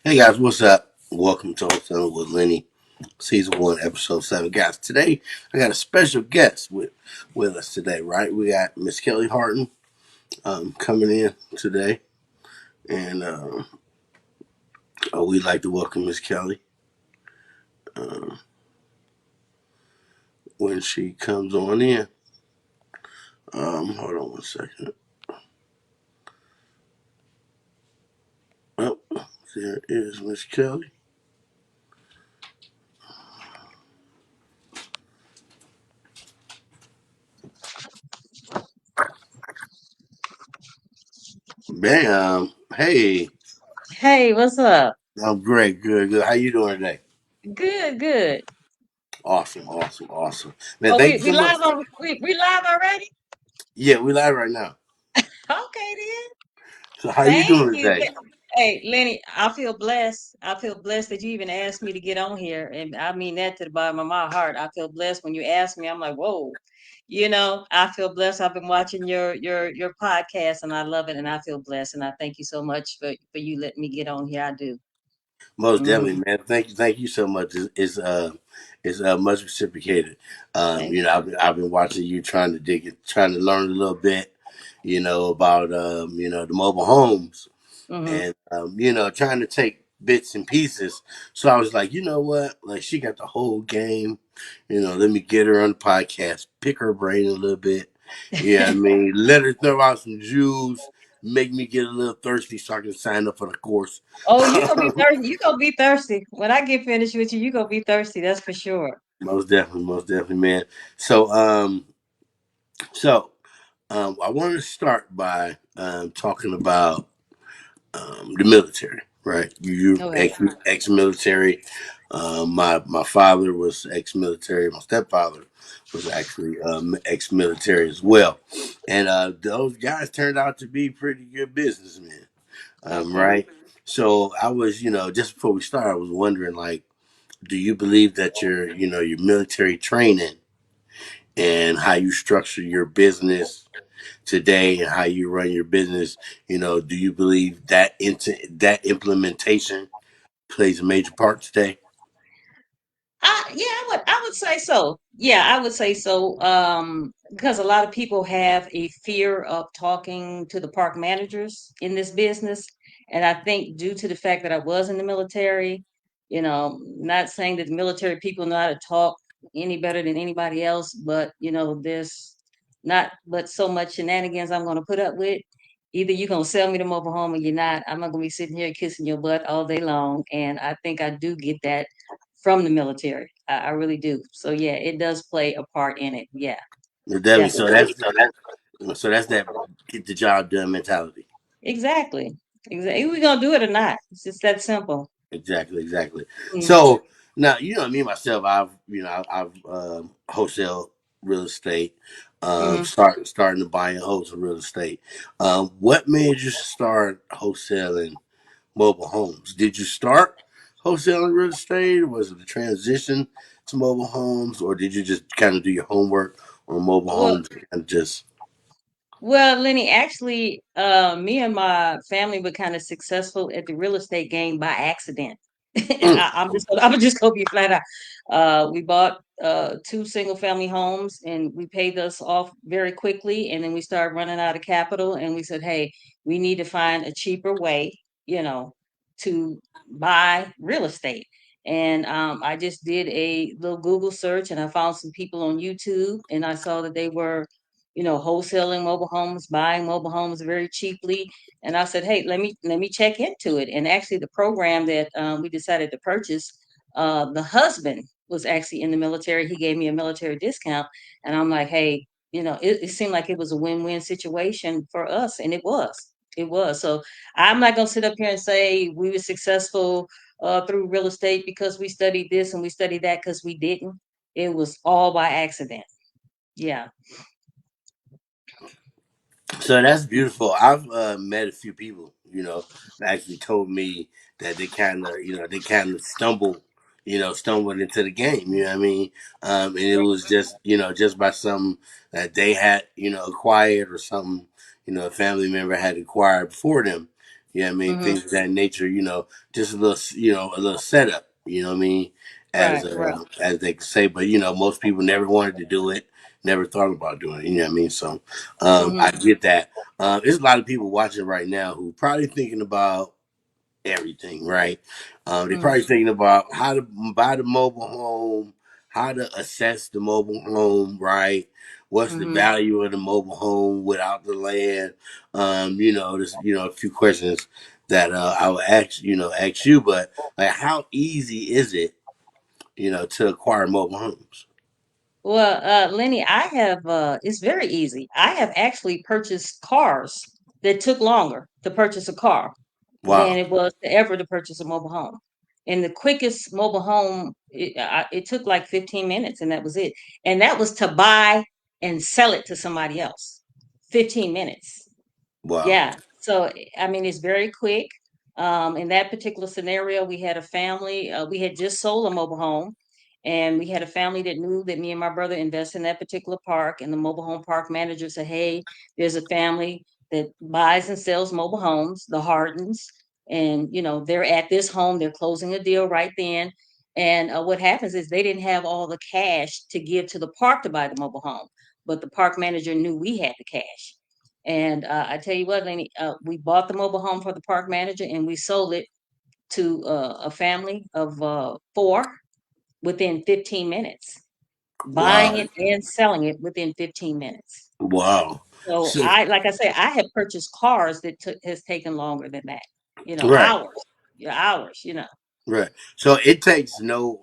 Hey guys, what's up? Welcome to Wholesaling with Lenny, Season 1, Episode 7. Guys, today I got a special guest with us today, right? We got Miss Kellie Harden coming in today, and we'd like to welcome Miss Kellie uh, when she comes on in. Hold on one second. Oh, there is Miss Kellie. Bam. Hey, Hey, what's up? I'm great. Good, good. How you doing today? Good, good. Awesome, awesome, awesome. Man, Oh, thank you we so much. live on we live already? Yeah, we live right now. Okay then. So how you Thank doing you. today? Hey, Lenny, I feel blessed. I feel blessed that you even asked me to get on here. And I mean that to the bottom of my heart. I feel blessed when you asked me. I'm like, whoa. I feel blessed. I've been watching your podcast and I love it and I feel blessed. And I thank you so much for you letting me get on here. I do. Most Hmm. definitely, man. Thank you so much. Is much reciprocated. Thank I've been watching you trying to trying to learn a little bit, about the mobile homes, you. Hmm. and trying to take bits and pieces. So I was like, you know what? Like she got the whole game. Let me get her on the podcast, pick her brain a little bit. Yeah, I mean, let her throw out some jewels, make me get a little thirsty so I can sign up for the course. Oh, you gonna be thirsty. You gonna be thirsty. When I get finished with you, you gonna be thirsty. That's for sure. Most definitely, man. So, I wanted to start by talking about the military, right? You Okay. ex military. My father was ex military. My stepfather was actually ex military as well, and those guys turned out to be pretty good businessmen, Okay. right? So I was, just before we started, I was wondering, like, do you believe that your military training and how you structure your business today and how you run your business, do you believe that implementation plays a major part today? Yeah, I would say so. Yeah, I would say so. Because a lot of people have a fear of talking to the park managers in this business. And I think due to the fact that I was in the military, not saying that the military people know how to talk any better than anybody else, but there's not but so much shenanigans I'm gonna put up with. Either you're gonna sell me the mobile home or you're not. I'm not gonna be sitting here kissing your butt all day long. And I think I do get that from the military. I really do. So yeah, it does play a part in it. Yeah, Well, Debbie, so definitely. that's that get the job done mentality. Exactly. Exactly. We're gonna do it or not. It's just that simple. Exactly, exactly. Mm. So now, me myself, I've wholesale real estate, Hmm. starting to buy and wholesale real estate. What made you start wholesaling mobile homes? Did you start wholesaling real estate? Was it a transition to mobile homes, or did you just kind of do your homework on mobile Well, homes and just? Lenny, actually, me and my family were kind of successful at the real estate game by accident. Mm, I'm just gonna be flat out. We bought two single family homes and we paid those off very quickly, and then we started running out of capital, and we said, "Hey, we need to find a cheaper way, you know, to buy real estate." And I just did a little Google search, and I found some people on YouTube, and I saw that they were wholesaling mobile homes, buying mobile homes very cheaply. And I said, hey, let me check into it. And actually, the program that we decided to purchase, the husband was actually in the military. He gave me a military discount, and I'm like, hey, it seemed like it was a win-win situation for us, and it was. It was. So I'm not gonna sit up here and say we were successful through real estate because we studied this and we studied that because we didn't. It was all by accident. Yeah. So that's beautiful. I've met a few people, that actually told me that they kind of stumbled into the game. You know what I mean? And it was just, just by something that they had, acquired or something, a family member had acquired before them. You know what I mean? Hmm. Things of that nature. Just a little, a little setup. You know what I mean? Right, right. As they say, but most people never wanted to do it, never thought about doing it. You know what I mean? So, I Hmm. get that. There's a lot of people watching right now who probably thinking about everything, right? They're Hmm. probably thinking about how to buy the mobile home, how to assess the mobile home, right? What's the Hmm. value of the mobile home without the land? There's a few questions that I will ask you, but like, how easy is it, to acquire mobile homes? Well, Lenny, I have it's very easy. I have actually purchased cars that took longer to purchase a car than Wow, it was to ever to purchase a mobile home. And the quickest mobile home, it took like 15 minutes, and that was it. And that was to buy and sell it to somebody else. 15 minutes. wow, Yeah. So, I mean, it's very quick. In that particular scenario, we had a family, we had just sold a mobile home, and we had a family that knew that me and my brother invest in that particular park. And the mobile home park manager said, hey, there's a family that buys and sells mobile homes, the Hardens. And, they're at this home, they're closing a deal right then. And what happens is they didn't have all the cash to give to the park to buy the mobile home, but the park manager knew we had the cash. And I tell you what, Lainey, we bought the mobile home for the park manager, and we sold it to a family of four within 15 minutes, buying wow, it and selling it within 15 minutes. wow. So So, like I say, I have purchased cars that has taken longer than that, right. hours, yeah, hours. Right. So it takes no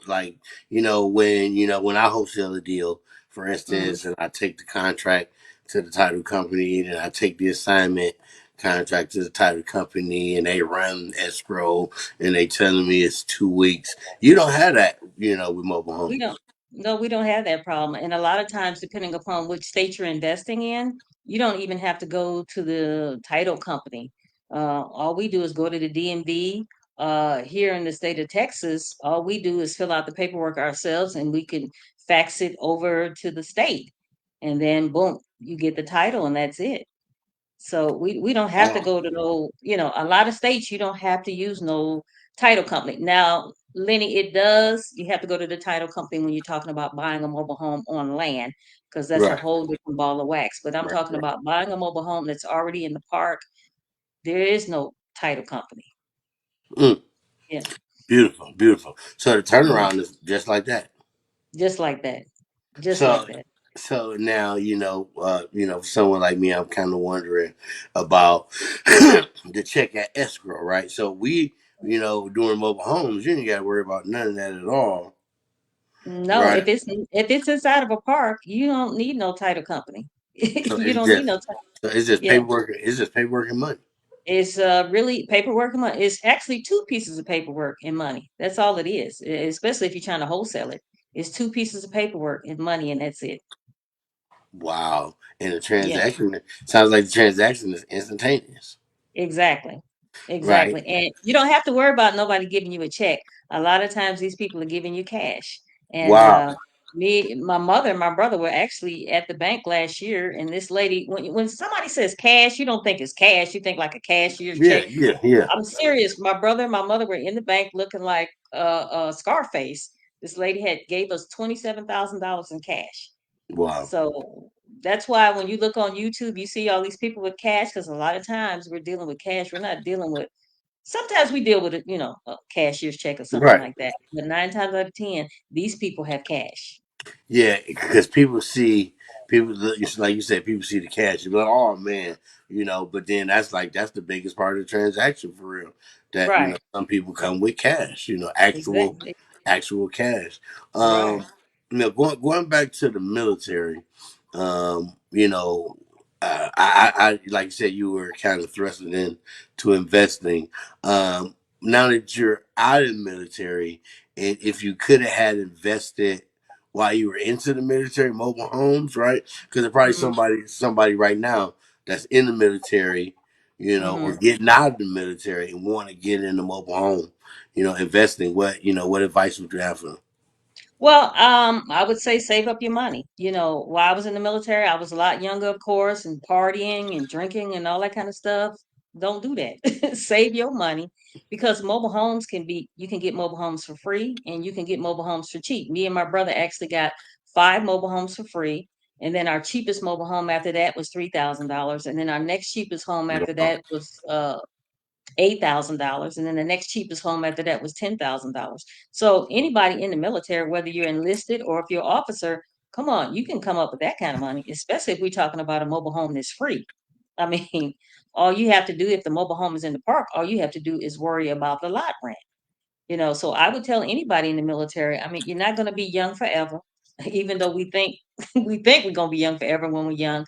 like when I wholesale a deal, for Hmm. instance, and I take the contract to the title company, and I take the assignment contract to the title company, and they run escrow, and they telling me it's 2 weeks. You don't have that, with mobile We don't. homes. No, we don't have that problem. And a lot of times, depending upon which state you're investing in, you don't even have to go to the title company. All we do is go to the DMV. Here in the state of Texas, all we do is fill out the paperwork ourselves, and we can fax it over to the state. And then, boom, you get the title, and that's it. So we don't have to Oh, go to no, a lot of states you don't have to use no title company. Now, Lenny, it does, you have to go to the title company when you're talking about buying a mobile home on land, because that's a right, whole different ball of wax. But I'm right, talking right. about buying a mobile home that's already in the park. There is no title company. Mm, Yeah. beautiful, beautiful. So the Mhm. turnaround is just like that. Just like that. Just So like that. now someone like me, I'm kind of wondering about the check at escrow, right? So we, doing mobile homes, you ain't got to worry about none of that at all, No, right? if it's inside of a park, you don't need no title company. So You it's don't need just no title. it's just Yeah. paperwork. It's just paperwork and money. It's really paperwork and money. It's actually two pieces of paperwork and money. That's all it is. Especially if you're trying to wholesale it. It's two pieces of paperwork and money, and that's it. Wow. And the Yeah, transaction sounds like the transaction is instantaneous, exactly. right? Exactly. And you don't have to worry about nobody giving you a check. A lot of times these people are giving you cash. And Wow. my mother and my brother were actually at the bank last year, and this lady, when somebody says cash, you don't think it's cash. You think like a cashier's Yeah, check. yeah, yeah. I'm serious. My brother and my mother were in the bank looking like Scarface. This lady had gave us $27,000 in cash. Wow. So that's why when you look on YouTube, you see all these people with cash, because a lot of times we're dealing with cash. We're not dealing with. Sometimes we deal with a cashier's check or something Right. like that. But 9 times out of 10, these people have cash. Yeah, because people see people like you said, people see the cash. You're like, oh man, But then that's the biggest part of the transaction for real. That Right. some people come with cash. Actual Exactly. actual cash. Right. Um, going back to the military. Um, you know, I like you said, you were kind of thrusting into investing. Now that you're out of the military, and if you could have had invested while you were into the military, mobile homes, right? Because there's probably Hmm. somebody right now that's in the military, or Hmm. getting out of the military and want to get in the mobile home, investing. What advice would you have for them? Well, I would say save up your money. While I was in the military, I was a lot younger, of course, and partying and drinking and all that kind of stuff. Don't do that. Save your money because mobile homes can be, you can get mobile homes for free and you can get mobile homes for cheap. Me and my brother actually got 5 mobile homes for free. And then our cheapest mobile home after that was $3,000. And then our next cheapest home after Wow. that was $8,000, and then the next cheapest home after that was $10,000. So anybody in the military, whether you're enlisted or if you're an officer, come on, you can come up with that kind of money, especially if we're talking about a mobile home that's free. I mean, all you have to do if the mobile home is in the park, all you have to do is worry about the lot rent. So I would tell anybody in the military, I mean, you're not going to be young forever, even though we think we think we're going to be young forever when we're young.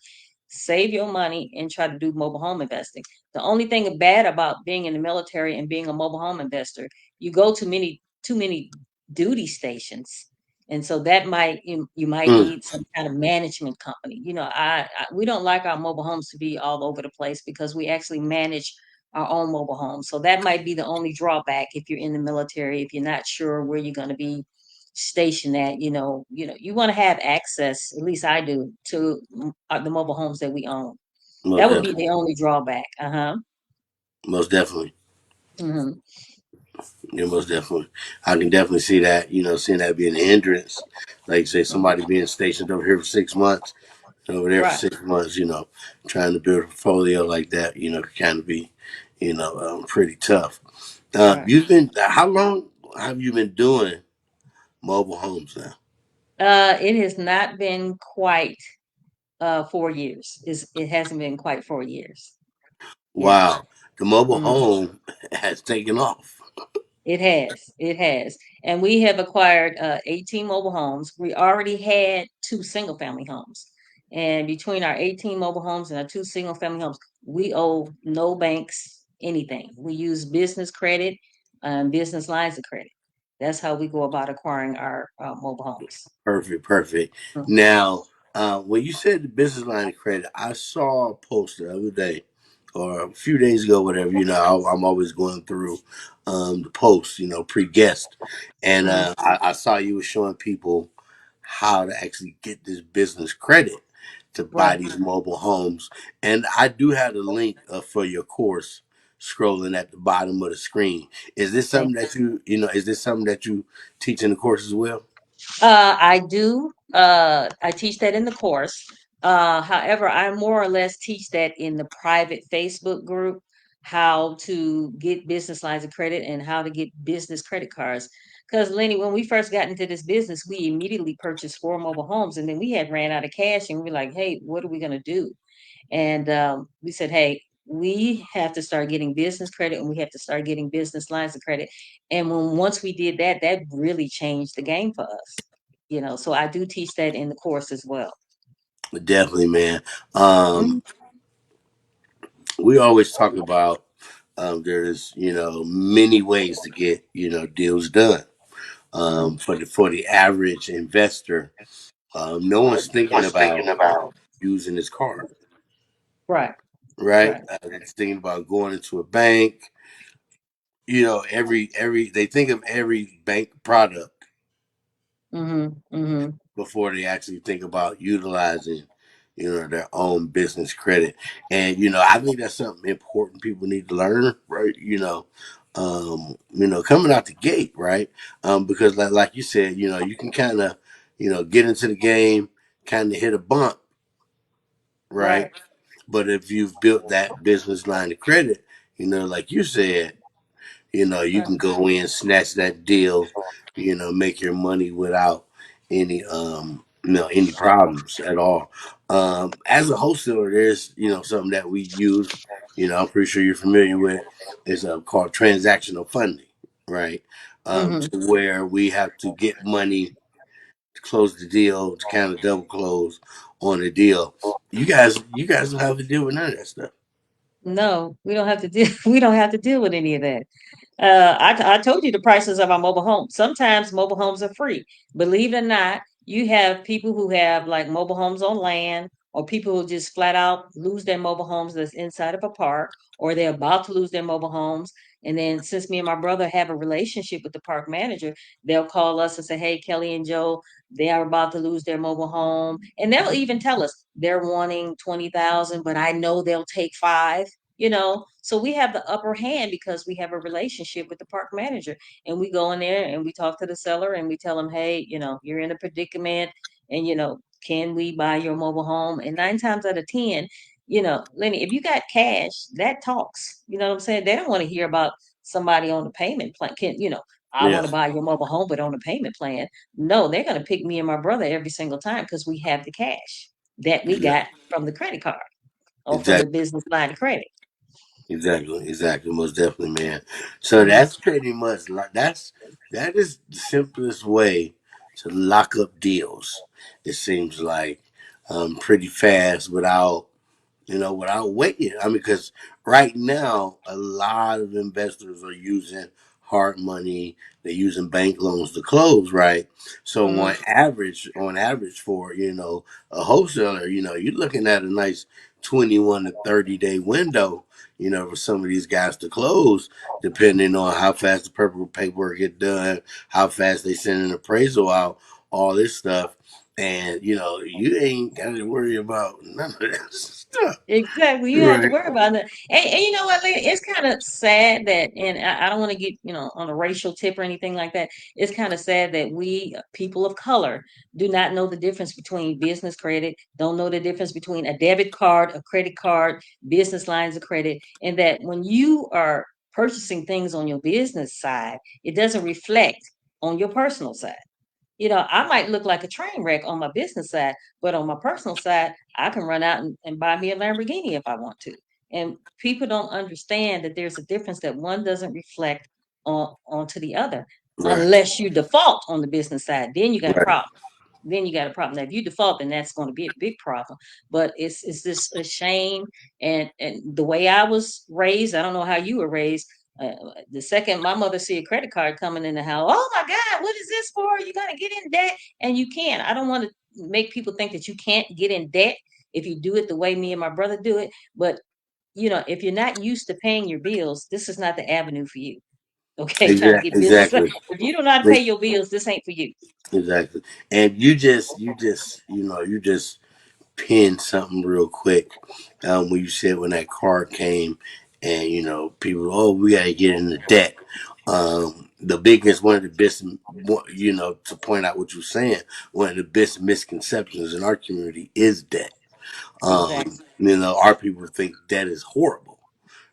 Save your money and try to do mobile home investing. The only thing bad about being in the military and being a mobile home investor, you go to too many duty stations. And so that you might Mm, need some kind of management company. We don't like our mobile homes to be all over the place because we actually manage our own mobile home. So that might be the only drawback if you're in the military, if you're not sure where you're going to be stationed at, you want to have access, at least I do, to the mobile homes that we own. most That would be definitely. the only drawback. Uh-huh. Most definitely. Hmm. Yeah, most definitely. I can definitely see that, seeing that being a hindrance. Like say somebody being stationed over here for 6 months, over there for Right. 6 months, trying to build a portfolio like that, can kind of be, pretty tough. Right. How long have you been doing mobile homes now? It has not been quite 4 years. It hasn't been quite 4 years. Yeah. Wow. The mobile Mhm. home has taken off. It has. It has. And we have acquired 18 mobile homes. We already had two single family homes. And between our 18 mobile homes and our two single family homes, we owe no banks anything. We use business credit, business lines of credit. That's how we go about acquiring our mobile homes. Perfect, perfect. Mhm. Now, when you said the business line of credit, I saw a post the other day or a few days ago, whatever. I'm always going through the posts, pre-guest, and Mhm. I saw you were showing people how to actually get this business credit to buy Right. these mobile homes, and I do have the link for your course scrolling at the bottom of the screen. Is this Thank something that Is this something that you teach in the course as well? I do. I teach that in the course. However, I more or less teach that in the private Facebook group, how to get business lines of credit and how to get business credit cards. Because Lenny, when we first got into this business, we immediately purchased 4 mobile homes, and then we had ran out of cash, and we were like, "Hey, what are we gonna do?" And we said, hey, we have to start getting business credit and we have to start getting business lines of credit. And once we did that, that really changed the game for us. So I do teach that in the course as well. Definitely, man. Mhm. We always talk about there's many ways to get deals done. Mhm. For the average investor, no one's thinking Was about thinking about. using his card, Right, right? right. It's thinking about going into a bank. Every they think of every bank product Mm-hmm. Mm-hmm. before they actually think about utilizing their own business credit. And I think that's something important people need to learn, right? Coming out the gate, right? Because like you said, you can kind of get into the game, kind of hit a bump, right? Right, But if you've built that business line of credit, like you said, you right. can go in, snatch that deal, make your money without any problems at all. As a wholesaler, there's something that we use. I'm pretty sure you're familiar with. It's called transactional funding, right? Mm-hmm. To where we have to get money to close the deal, to kind of double close on the deal. You guys don't have to deal with none of that stuff. No, we don't have to deal. We don't have to deal with any of that. I told you the prices of our mobile homes. Sometimes mobile homes are free. Believe it or not, you have people who have like mobile homes on land, or people who just flat out lose their mobile homes that's inside of a park, or they're about to lose their mobile homes. And then since me and my brother have a relationship with the park manager, they'll call us and say, "Hey, Kelly and Joe, they are about to lose their mobile home." And they'll even tell us they're wanting 20,000, but I know they'll take five. So we have the upper hand because we have a relationship with the park manager, and we go in there and we talk to the seller and we tell them, hey, you're in a predicament, and can we buy your mobile home? And 9 times out of 10, Lenny, if you got cash, that talks. You know what I'm saying? They don't want to hear about somebody on the payment plan. I want to Yes, buy your mobile home, but on a payment plan. No, they're going to pick me and my brother every single time because we have the cash that we got exactly, from the credit card or from the exactly, business line of credit. exactly, most definitely, man. So Mhm. that's pretty much like that is the simplest way to lock up deals. It seems like pretty fast without without waiting. I mean, because right now, a lot of investors are using hard money. They're using bank loans to close, right? So Mhm. on average, for a wholesaler, you're looking at a nice 21 to 30 day window. For some of these guys to close, depending on how fast the paperwork get done, how fast they send an appraisal out, all this stuff. And you ain't got to worry about none of that stuff. Exactly. You don't have to Right. worry about that. And you know what, Lady? It's kind of sad that, and I don't want to get, on a racial tip or anything like that. It's kind of sad that we, people of color, do not know the difference between business credit, don't know the difference between a debit card, a credit card, business lines of credit, and that when you are purchasing things on your business side, it doesn't reflect on your personal side. I might look like a train wreck on my business side, but on my personal side, I can run out and buy me a Lamborghini if I want to. And people don't understand that there's a difference that one doesn't reflect onto the other, Right. unless you default on the business side. Then you got a Right. problem. Then you got a problem. Now, if you default, then that's going to be a big problem. But it's just a shame. And the way I was raised, I don't know how you were raised. Uh, the second my mother see a credit card coming in the house, oh my God, what is this for? You're gonna get in debt, and you can't. I don't want to make people think that you can't get in debt if you do it the way me and my brother do it. But if you're not used to paying your bills, this is not the avenue for you. Okay, trying to Exactly. get business. Exactly. If you do not pay your bills, this ain't for you. Exactly. And you just pinned something real quick when you said when that card came, and people, oh, we got to get into debt. The biggest one of the best, to point out what you're saying, one of the best misconceptions in our community is debt. Exactly. Our people think debt is horrible,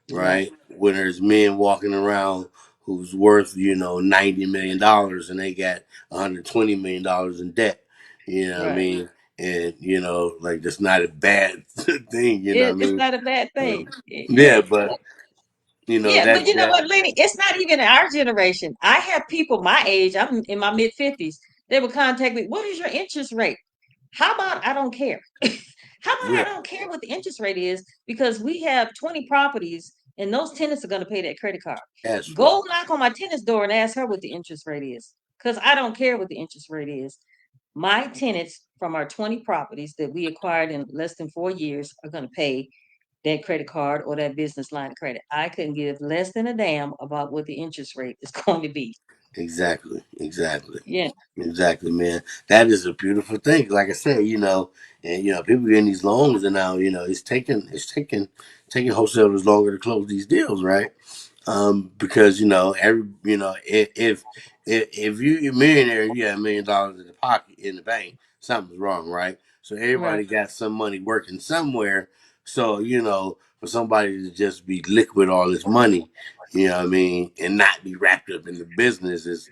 Yeah. right? When there's men walking around who's worth, $90 million, and they got $120 million in debt. You know what I Right. mean? And like that's not a bad thing. You know what I It's mean? not a bad thing. Um, yeah, Yeah. but Yeah, but you know that what, Lenny? It's not even in our generation. I have people my age, I'm in my mid-50s, they would contact me. What is your interest rate? How about I don't care? How about I yeah, don't care what the interest rate is because we have 20 properties and those tenants are going to pay that credit card. cash flow. Go knock on my tenant's door and ask her what the interest rate is because I don't care what the interest rate is. My tenants from our 20 properties that we acquired in less than 4 years are going to pay that credit card or that business line of credit. I couldn't give less than a damn about what the interest rate is going to be. Exactly, exactly. Yeah, Exactly, man. That is a beautiful thing. Like I said, and people getting these loans, and now it's taking wholesalers longer to close these deals, right? Because if you're a millionaire and you have $1 million in the pocket in the bank, something's wrong, right? So right, everybody got some money working somewhere. So for somebody to just be liquid all this money, what I mean, and not be wrapped up in the business is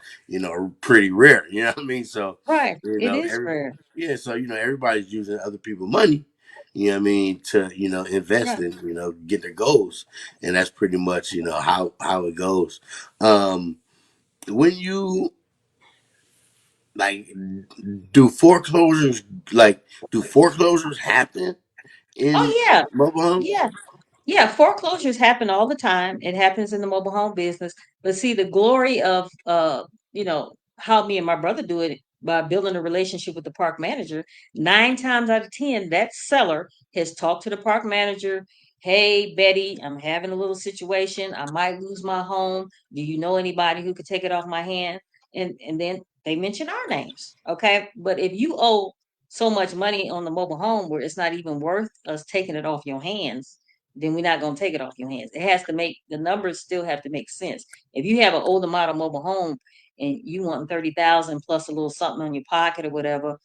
pretty rare. You know what I mean? So right. It is every rare. yeah, so everybody's using other people's money. You know what I mean, to invest Right. in, get their goals, and that's pretty much how it goes. Um, when you like do foreclosures, like do foreclosures happen in Oh yeah, mobile homes? yeah. Yeah, foreclosures happen all the time. It happens in the mobile home business. But see, the glory of how me and my brother do it by building a relationship with the park manager, 9 times out of 10, that seller has talked to the park manager. Hey, Betty, I'm having a little situation. I might lose my home. Do you know anybody who could take it off my hand? And then they mention our names. Okay. But if you owe so much money on the mobile home where it's not even worth us taking it off your hands, then we're not going to take it off your hands. It has to make the numbers still have to make sense. If you have an older model mobile home and you want 30,000 plus a little something on your pocket or whatever,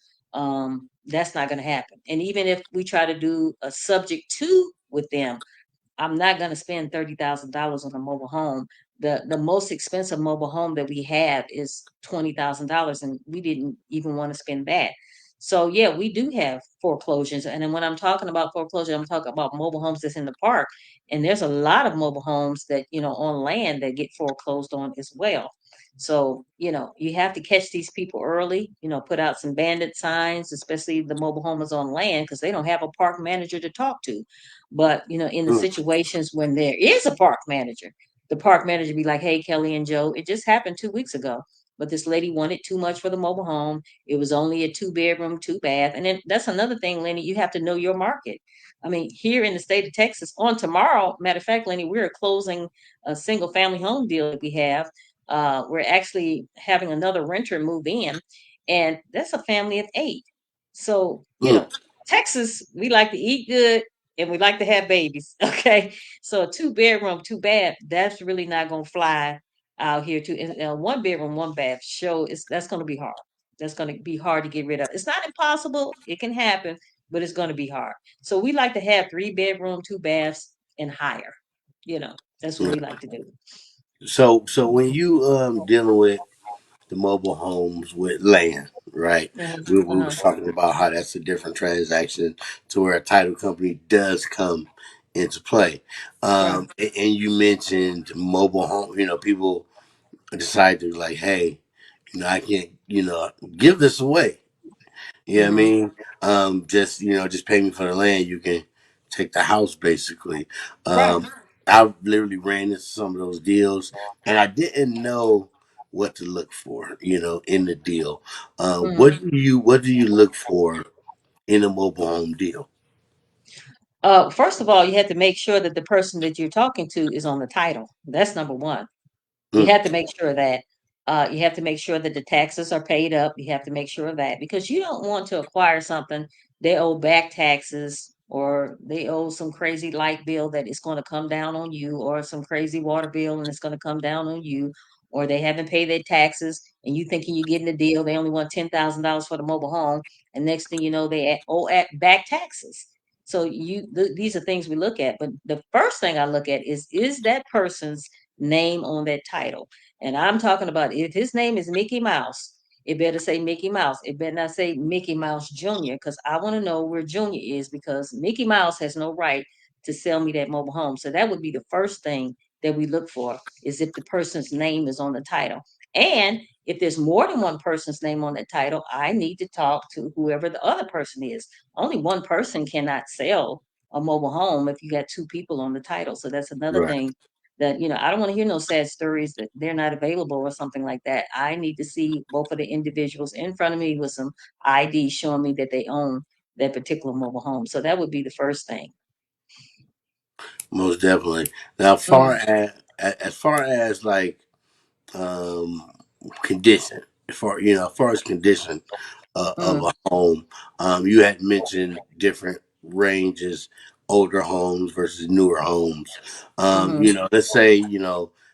that's not going to happen. And even if we try to do a subject to with them, I'm not going to spend $30,000 on a mobile home. The most expensive mobile home that we have is $20,000, and we didn't even want to spend that. So yeah, we do have foreclosures, and then when I'm talking about foreclosure, I'm talking about mobile homes that's in the park, and there's a lot of mobile homes that on land that get foreclosed on as well. So you have to catch these people early. Put out some bandit signs, especially the mobile home is on land because they don't have a park manager to talk to. But in the Mm, situations when there is a park manager, the park manager be like, "Hey, Kelly and Joe, it just happened 2 weeks ago, but this lady wanted too much for the mobile home. It was only a 2 bedroom, 2 bath." And then that's another thing, Lenny. You have to know your market. I mean, here in the state of Texas, on tomorrow, matter of fact, Lenny, we're closing a single family home deal that we have. We're actually having another renter move in, and that's a family of 8. So, mm. Texas, we like to eat good and we like to have babies. Okay. So a 2 bedroom, 2 bath, that's really not going to fly out here too. And 1 bedroom, 1 bath show is that's going to be hard. That's going to be hard to get rid of. It's not impossible. It can happen, but it's going to be hard. So we like to have 3 bedroom, 2 baths and higher. That's what we like to do. So when you dealing with the mobile homes with land, right? Uh-huh. We Uh-huh. was talking about how that's a different transaction to where a title company does come into play. Right. And you mentioned mobile home. People decide to like, hey, I can't, give this away. You know what I Mm-hmm. mean? Just pay me for the land. You can take the house, basically. Right. I literally ran into some of those deals, and I didn't know what to look for, in the deal. Mm-hmm. What do you look for in a mobile home deal? First of all, you have to make sure that the person that you're talking to is on the title. That's number one. You Mm, have to make sure that you have to make sure that the taxes are paid up. You have to make sure of that because you don't want to acquire something they owe back taxes or they owe some crazy light bill that is going to come down on you or some crazy water bill and it's going to come down on you or they haven't paid their taxes and you thinking you're getting a deal. They only want $10,000 for the mobile home and next thing you know they owe back taxes. So these are things we look at. But the first thing I look at is that person's name on that title. And I'm talking about if his name is Mickey Mouse, it better say Mickey Mouse. It better not say Mickey Mouse Jr. because I want to know where Junior is because Mickey Mouse has no right to sell me that mobile home. So that would be the first thing that we look for is if the person's name is on the title. And if there's more than one person's name on the title, I need to talk to whoever the other person is. Only one person cannot sell a mobile home if you got 2 people on the title. So that's another right. thing that I don't want to hear no sad stories that they're not available or something like that. I need to see both of the individuals in front of me with some ID showing me that they own that particular mobile home. So that would be the first thing. Most definitely. Now, Mm-hmm. as far as like um, condition, as far as condition of Mm-hmm. a home, you had mentioned different ranges, older homes versus newer homes. Mm-hmm. Let's say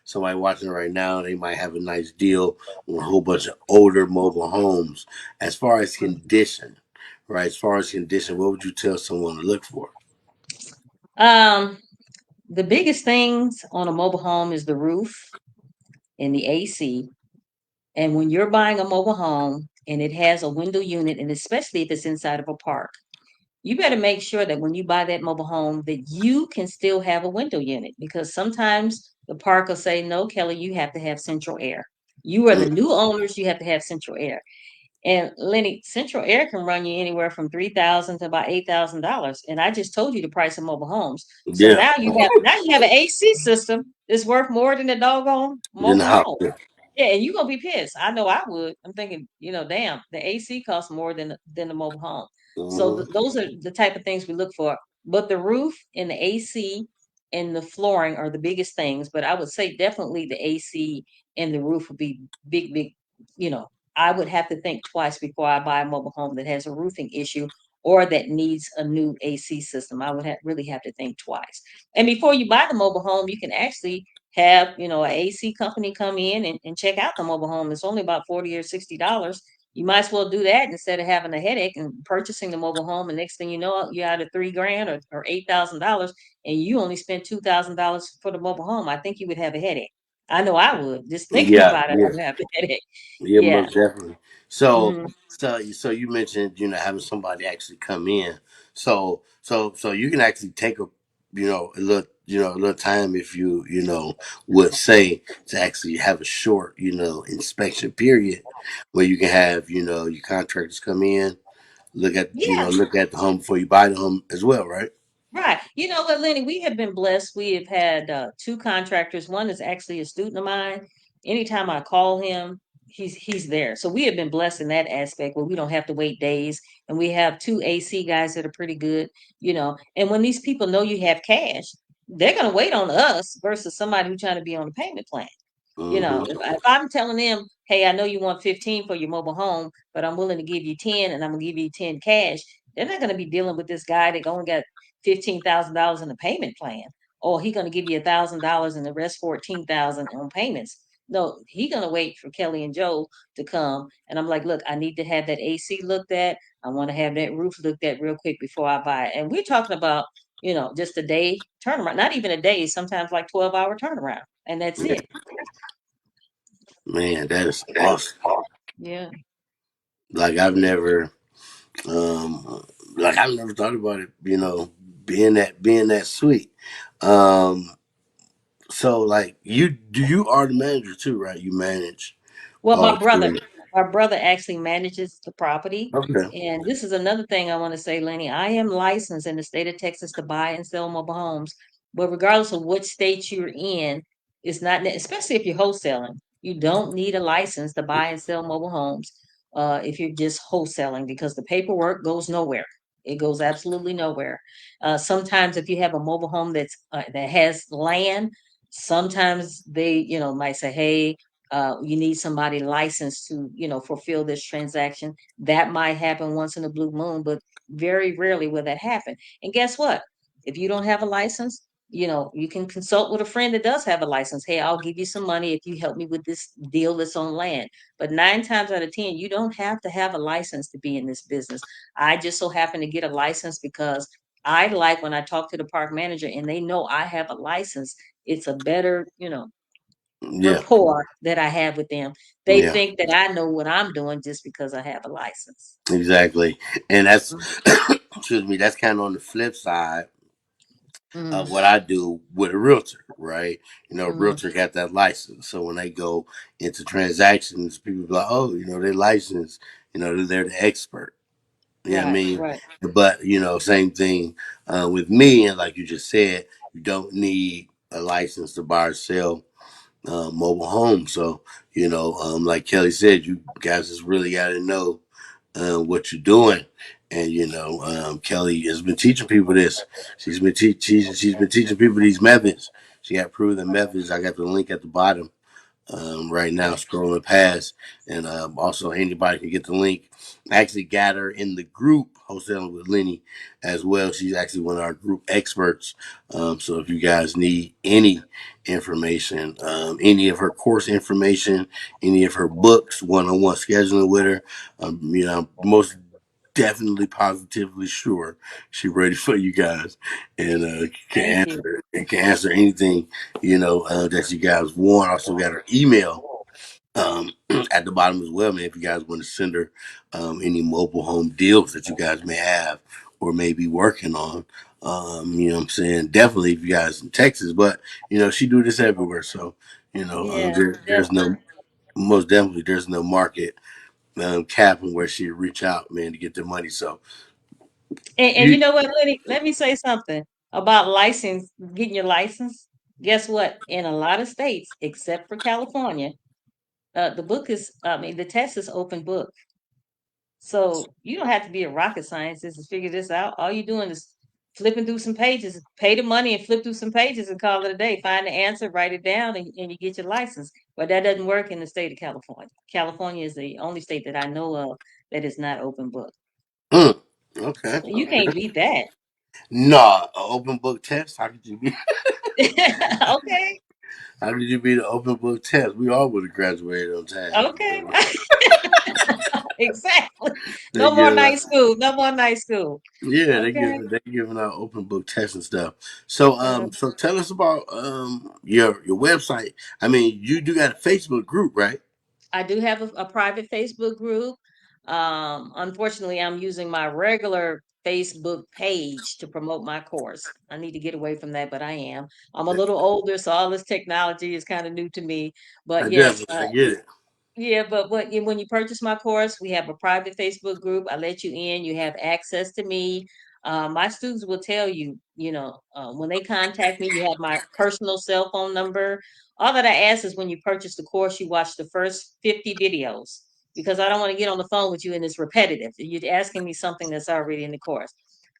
somebody watching right now, they might have a nice deal on a whole bunch of older mobile homes. As far as condition, right? As far as condition, what would you tell someone to look for? Um, the biggest things on a mobile home is the roof and the AC. And when you're buying a mobile home and it has a window unit, and especially if it's inside of a park, you better make sure that when you buy that mobile home that you can still have a window unit because sometimes the park will say, "No, Kelly, you have to have central air. You are the Mm, new owners, you have to have central air." And Lenny, central air can run you anywhere from 3,000 to about $8,000. And I just told you the price of mobile homes. So yeah, now you have an AC system that's worth more than the doggone in the mobile house. home. Yeah. Yeah, and you're gonna be pissed. I know I would. I'm thinking, damn, the AC costs more than the mobile home. So Hmm. those are the type of things we look for. But the roof and the AC and the flooring are the biggest things. But I would say definitely the AC and the roof would be big, big. You know, I would have to think twice before I buy a mobile home that has a roofing issue, or that needs a new AC system. I would really have to think twice. And before you buy the mobile home, you can actually have, an AC company come in and check out the mobile home. It's only about 40 or $60. You might as well do that instead of having a headache and purchasing the mobile home. And next thing you know, you're out of $3,000 or $8,000, and you only spent $2,000 for the mobile home. I think you would have a headache. I know I would. Just thinking Yeah, about it, I yeah. would have a headache. Yeah, Yeah. most definitely. So, Hmm. so you mentioned, having somebody actually come in. So you can actually take a little time if you would say to actually have a short, inspection period where you can have, your contractors come in, Yeah. look at the home before you buy the home as well, right? Right. You know what, Lenny, we have been blessed. We have had two contractors. One is actually a student of mine. Anytime I call him, he's there. So we have been blessed in that aspect where we don't have to wait days. And we have two AC guys that are pretty good. And when these people know you have cash, they're gonna wait on us versus somebody who's trying to be on a payment plan. Mm-hmm. If I'm telling them, hey, I know you want 15 for your mobile home, but I'm willing to give you 10 and I'm gonna give you 10 cash, they're not gonna be dealing with this guy that only got $15,000 in a payment plan, or he gonna give you $1,000 and the rest 14,000 on payments. No, he gonna wait for Kelly and Joe to come. And I'm like, look, I need to have that AC looked at. I want to have that roof looked at real quick before I buy it. And we're talking about, just a day turnaround, not even a day, sometimes like 12-hour turnaround. And that's it. Man, that is awesome. Yeah. Like um, I've never thought about it, being that sweet. Um, so like you are the manager too, right? You manage Well, all my brother, three. my brother actually manages the property. Okay. And this is another thing I want to say, Lenny. I am licensed in the state of Texas to buy and sell mobile homes. But regardless of what state you're in, it's not, especially if you're wholesaling, you don't need a license to buy and sell mobile homes if you're just wholesaling because the paperwork goes nowhere. It goes absolutely nowhere. Sometimes if you have a mobile home that has land, sometimes they, might say, hey, you need somebody licensed to, fulfill this transaction. That might happen once in a blue moon, but very rarely will that happen. And guess what? If you don't have a license, you can consult with a friend that does have a license. Hey, I'll give you some money if you help me with this deal that's on land. But 9 times out of 10, you don't have to have a license to be in this business. I just so happen to get a license because I like when I talk to the park manager and they know I have a license. It's a better, Yeah. rapport that I have with them. They Yeah. think that I know what I'm doing just because I have a license. Exactly. And that's excuse me. That's kind of on the flip side of Mm-hmm. what I do with a realtor, right? A Mm-hmm. realtor got that license, so when they go into transactions, people be like, oh, they licensed. They're the expert. You know what I Right, mean? right. But same thing with me, and like you just said, you don't need a license to buy or sell mobile homes. So like Kelly said, you guys just really got to know what you're doing. And Kelly has been teaching people this. She's been teaching people these methods. She got proven methods. I got the link at the bottom right now, Okay. scrolling past, and also anybody can get the link. I actually got her in the group wholesaling with Lenny as well. She's actually one of our group experts. So if you guys need any information, any of her course information, any of her books, one-on-one scheduling with her, I'm most definitely positively sure she's ready for you guys and Thank you. can answer anything that you guys want. Also got her email at the bottom as well, man. If you guys want to send her any mobile home deals that you guys may have or may be working on, you know what I'm saying? Definitely if you guys in Texas, but she do this everywhere. So, Yeah, there's no, definitely. most definitely there's no market cap and where she reach out, man, to get the money. So And you you, know what, Lenny? Let me say something about license, getting your license. Guess what? In a lot of states, except for California, the test is open book. So you don't have to be a rocket scientist to figure this out. All you're doing is flipping through some pages, pay the money and flip through some pages and call it a day. Find the answer, write it down, and you get your license. But that doesn't work in the state of California. California is the only state that I know of that is not open book. mm. Okay. You can't Okay. beat that. Nah, an open book test. How could you be? Okay. How could you be the open book test? We all would have graduated on time. Okay. Exactly. They No more give night school. No more night school. Yeah, Okay. they giving out open book tests and stuff. So Uh, so tell us about your website. I mean, you do got a Facebook group, right? I do have a private Facebook group. Unfortunately, I'm using my regular Facebook page to promote my course. I need to get away from that, but I am. I'm a little older, so all this technology is kind of new to me. But yes, I get it. yeah, but when you purchase my course, we have a private Facebook group. I let you in. You have access to me. My students will tell you, when they contact me, you have my personal cell phone number. All that I ask is when you purchase the course, you watch the first 50 videos because I don't want to get on the phone with you and it's repetitive. You're asking me something that's already in the course.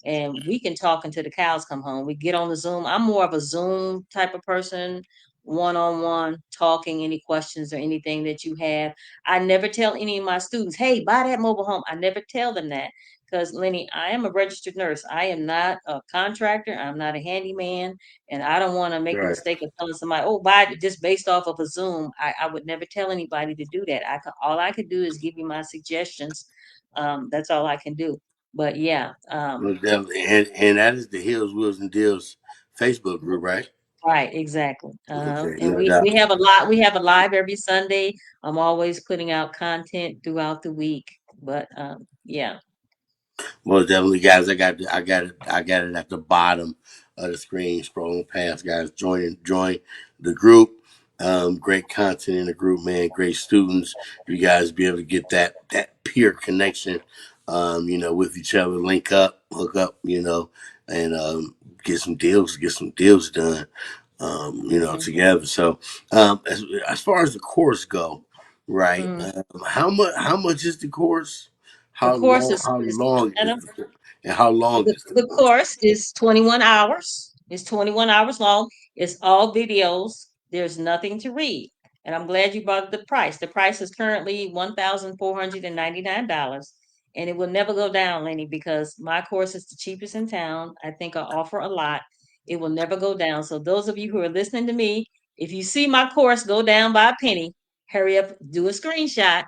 And we can talk until the cows come home. We get on the Zoom. I'm more of a Zoom type of person, one-on-one talking, any questions or anything that you have. I never tell any of my students, hey, buy that mobile home. I never tell them that because, Lenny, I am a registered nurse. I am not a contractor. I'm not a handyman. And I don't want to make the Right. mistake of telling somebody, oh, buy it just based off of a Zoom. I would never tell anybody to do that. All I could do is give you my suggestions. That's all I can do. But yeah, Most definitely. And that is the Hills, Wheels, and Deals Facebook group, right? right, exactly. Okay, And no we doubt. have a lot. We have a live every Sunday. I'm always putting out content throughout the week. But yeah. Most definitely, guys. I got it at the bottom of the screen. Scrolling past, guys. Join the group. Great content in the group, man. Great students. You guys be able to get that peer connection. With each other, link up, hook up. And get some deals done. Mhm. Together. So, as far as the course go, right? Mm. How much is the course? The How course long? How is long is the course? And how long is the the course? course is 21 hours. It's 21 hours long. It's all videos. There's nothing to read. And I'm glad you brought up the price. The price is currently $1,499. And it will never go down, Lenny, because my course is the cheapest in town. I think I offer a lot. It will never go down. So those of you who are listening to me, if you see my course go down by a penny, hurry up, do a screenshot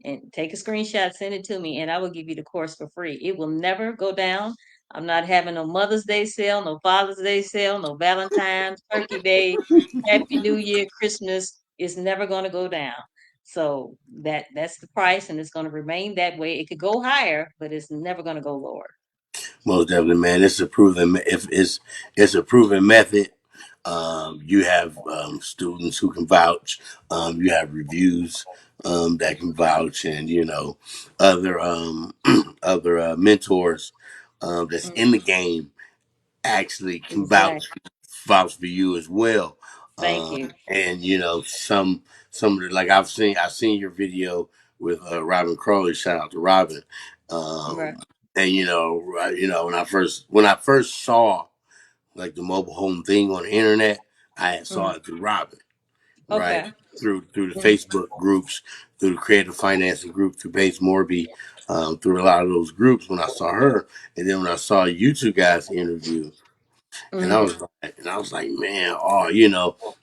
and take a screenshot, send it to me, and I will give you the course for free. It will never go down. I'm not having no Mother's Day sale, no Father's Day sale, no Valentine's, Turkey Day, Happy New Year, Christmas. It's never going to go down. So that's the price, and it's going to remain that way. It could go higher, but it's never going to go lower. Most definitely, man. If it's a proven method. You have students who can vouch. You have reviews that can vouch, and other other mentors that's Mm, in the game actually can exactly. vouch for you as well. Thank you. And some of the, like I've seen your video with Robin Crowley. Shout out to Robin. Right. And when I first saw like the mobile home thing on the internet, I had saw Mm, it through Robin, right? okay. Through the Mm, Facebook groups, through the creative financing group, through Pace Morby, through a lot of those groups when I saw her, and then when I saw you two guys interview, mm, and I was like, man,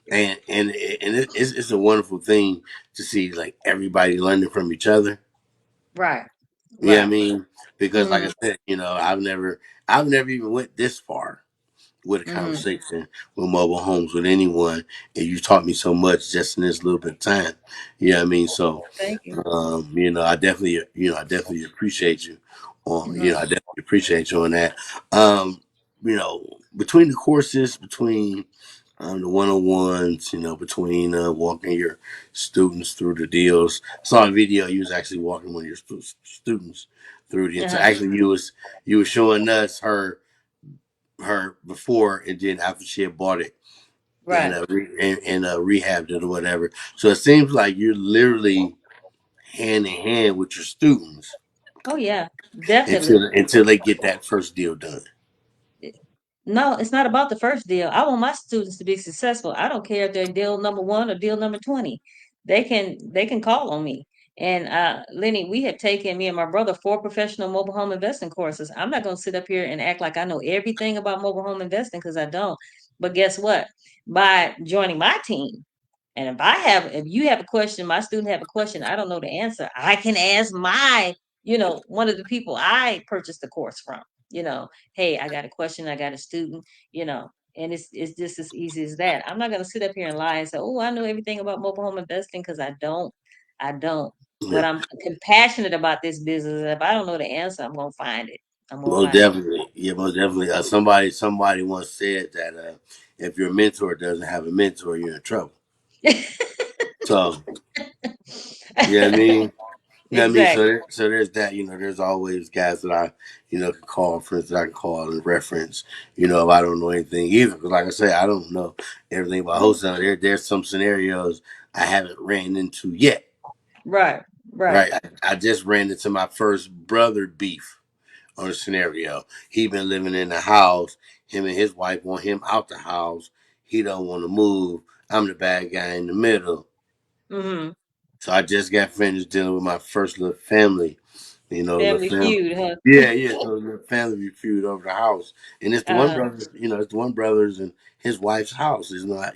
it's a wonderful thing to see like everybody learning from each other. right. You know what I Right. mean? Because like Mm, I said, I've never even went this far with a mm, conversation with mobile homes with anyone, and you taught me so much just in this little bit of time. You know what I mean? So, thank you. I definitely appreciate you. Mhm. I definitely appreciate you on that. Between the courses, between the one-on-ones, between walking your students through the deals. I saw a video you was actually walking one of your students through the entire. Uh-huh. Actually, you was showing us her before and then after she had bought it and Right. rehabbed it or whatever. So it seems like you're literally hand in hand with your students Oh yeah, definitely. until they get that first deal done. No, it's not about the first deal. I want my students to be successful. I don't care if they're deal number one or deal number 20. They can call on me. And Lenny, we have taken, me and my brother, 4 professional mobile home investing courses. I'm not going to sit up here and act like I know everything about mobile home investing because I don't. But guess what? By joining my team, and if you have a question, my student have a question, I don't know the answer, I can ask one of the people I purchased the course from, hey, I got a question, I got a student, and it's just as easy as that. I'm not going to sit up here and lie and say, oh, I know everything about mobile home investing because I don't. I don't. But Yeah, I'm compassionate about this business. If I don't know the answer, I'm gonna find it. I'm gonna most find it. definitely. Yeah, most definitely. Somebody once said that if your mentor doesn't have a mentor, you're in trouble. So yeah, I mean. You know what I mean? Exactly. So there's that, there's always guys that I, can call, friends that I can call and reference, if I don't know anything either. Because like I said, I don't know everything about Mhm. wholesaling. There's some scenarios I haven't ran into yet, Right. Right. right? I just ran into my first brother beef on a scenario. He been living in the house. Him and his wife want him out the house. He don't want to move. I'm the bad guy in the middle. Hmm. So I just got finished dealing with my first little family. The Family family. feud, huh? Yeah, yeah. So the family feud over the house, and it's the one Uh, brother. It's the one brother's and his wife's house. It's not.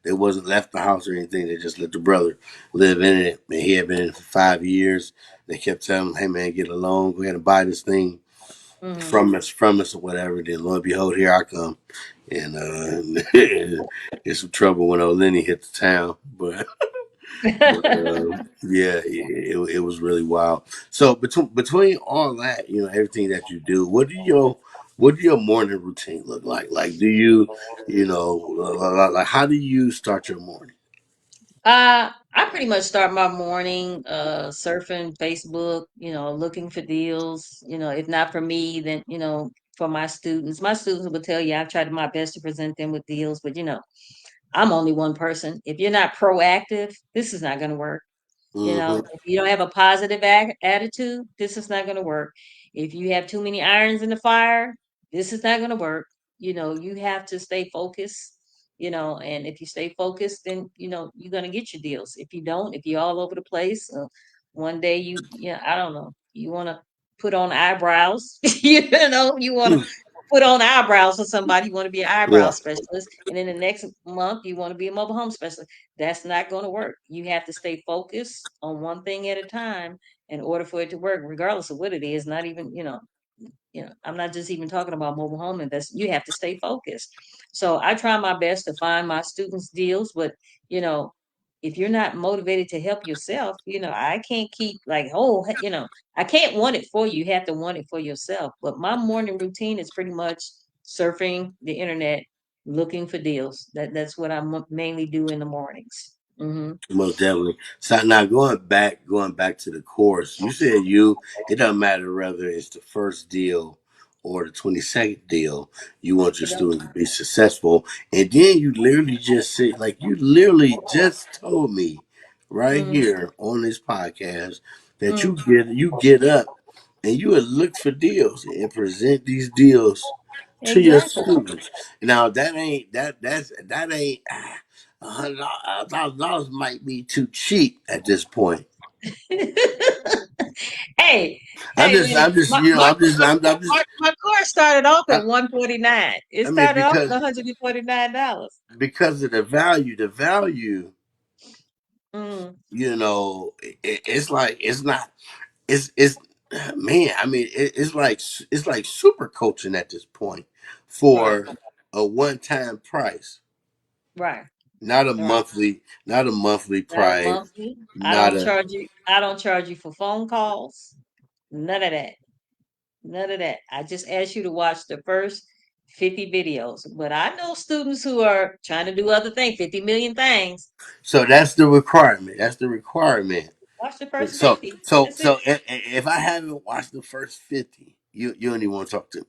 They wasn't left the house or anything. They just let the brother live in it, and he had been in it for 5 years. They kept telling him, "Hey man, get a loan. Go ahead and buy this thing hmm. from us, or whatever." Then lo and behold, here I come, and it's some trouble when old Lenny hit the town, but. But yeah, it was really wild. So between all that, everything that you do, what do your morning routine look like? Like, do you, like how do you start your morning? I pretty much start my morning surfing Facebook, looking for deals. If not for me, then for my students. My students will tell you I've tried my best to present them with deals, but I'm only one person. If you're not proactive, this is not going to work. Mm-hmm. If you don't have a positive attitude, this is not going to work. If you have too many irons in the fire, this is not going to work. You have to stay focused, and if you stay focused, then, you're going to get your deals. If you don't, if you're all over the place, one day I don't know, you want to put on eyebrows, you want to put on eyebrows for somebody, you want to be an eyebrow Yeah. specialist, and then the next month you want to be a mobile home specialist. That's not going to work. You have to stay focused on one thing at a time in order for it to work, regardless of what it is. Not even, I'm not just even talking about mobile home investment. You have to stay focused. So I try my best to find my students deals, but you know, if you're not motivated to help yourself, I can't keep like, oh, I can't want it for you. You have to want it for yourself. But my morning routine is pretty much surfing the internet, looking for deals. That's what I mainly do in the mornings. Hmm. Most definitely. So now going back to the course, you said it doesn't matter whether it's the first deal or the 22nd deal, you want your students to be successful. And then you literally just said, like you literally just told me right Mm-hmm. here on this podcast that you get up and you would look for deals and present these deals to your Exactly. students. Now that ain't $100,000 might be too cheap at this point. Hey, I'm hey, just, Lenny, I'm just, I'm just. my course started off I, at 149. It I mean, started off at $149. because of the value, Mm, it's like it's not, it's man. I mean, it's like super coaching at this point right, for a one-time price, right, not a right. monthly, not a monthly Not a price, monthly. I not don't a. charge you. I don't charge you for phone calls. None of that. None of that. I just ask you to watch the first 50 videos. But I know students who are trying to do other things, 50 million things. So that's the requirement. That's the requirement. Watch the first So 50. so That's it. so if I haven't watched the first 50, you don't even want to talk to me.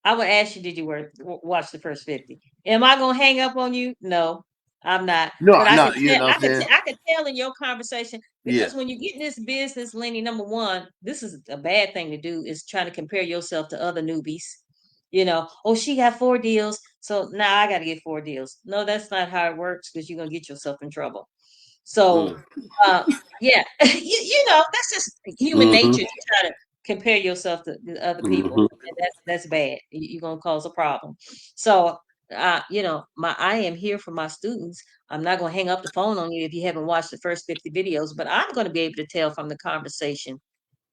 I would ask you, did you watch the first 50? Am I gonna hang up on you? No, I'm not. No, But I no, could you tell, know what I'm saying? I could tell in your conversation Yeah. because when you get in this business, Lenny, number one, this is a bad thing to do is try to compare yourself to other newbies. Oh, she got 4 deals, so now I got to get 4 deals. No, that's not how it works because you're gonna get yourself in trouble. So, Mm. uh, Yeah, that's just human Mm-hmm. nature to try to compare yourself to other people, Mm-hmm. and that's bad. You're gonna cause a problem. So, my I am here for my students. I'm not gonna hang up the phone on you if you haven't watched the first 50 videos, but I'm gonna be able to tell from the conversation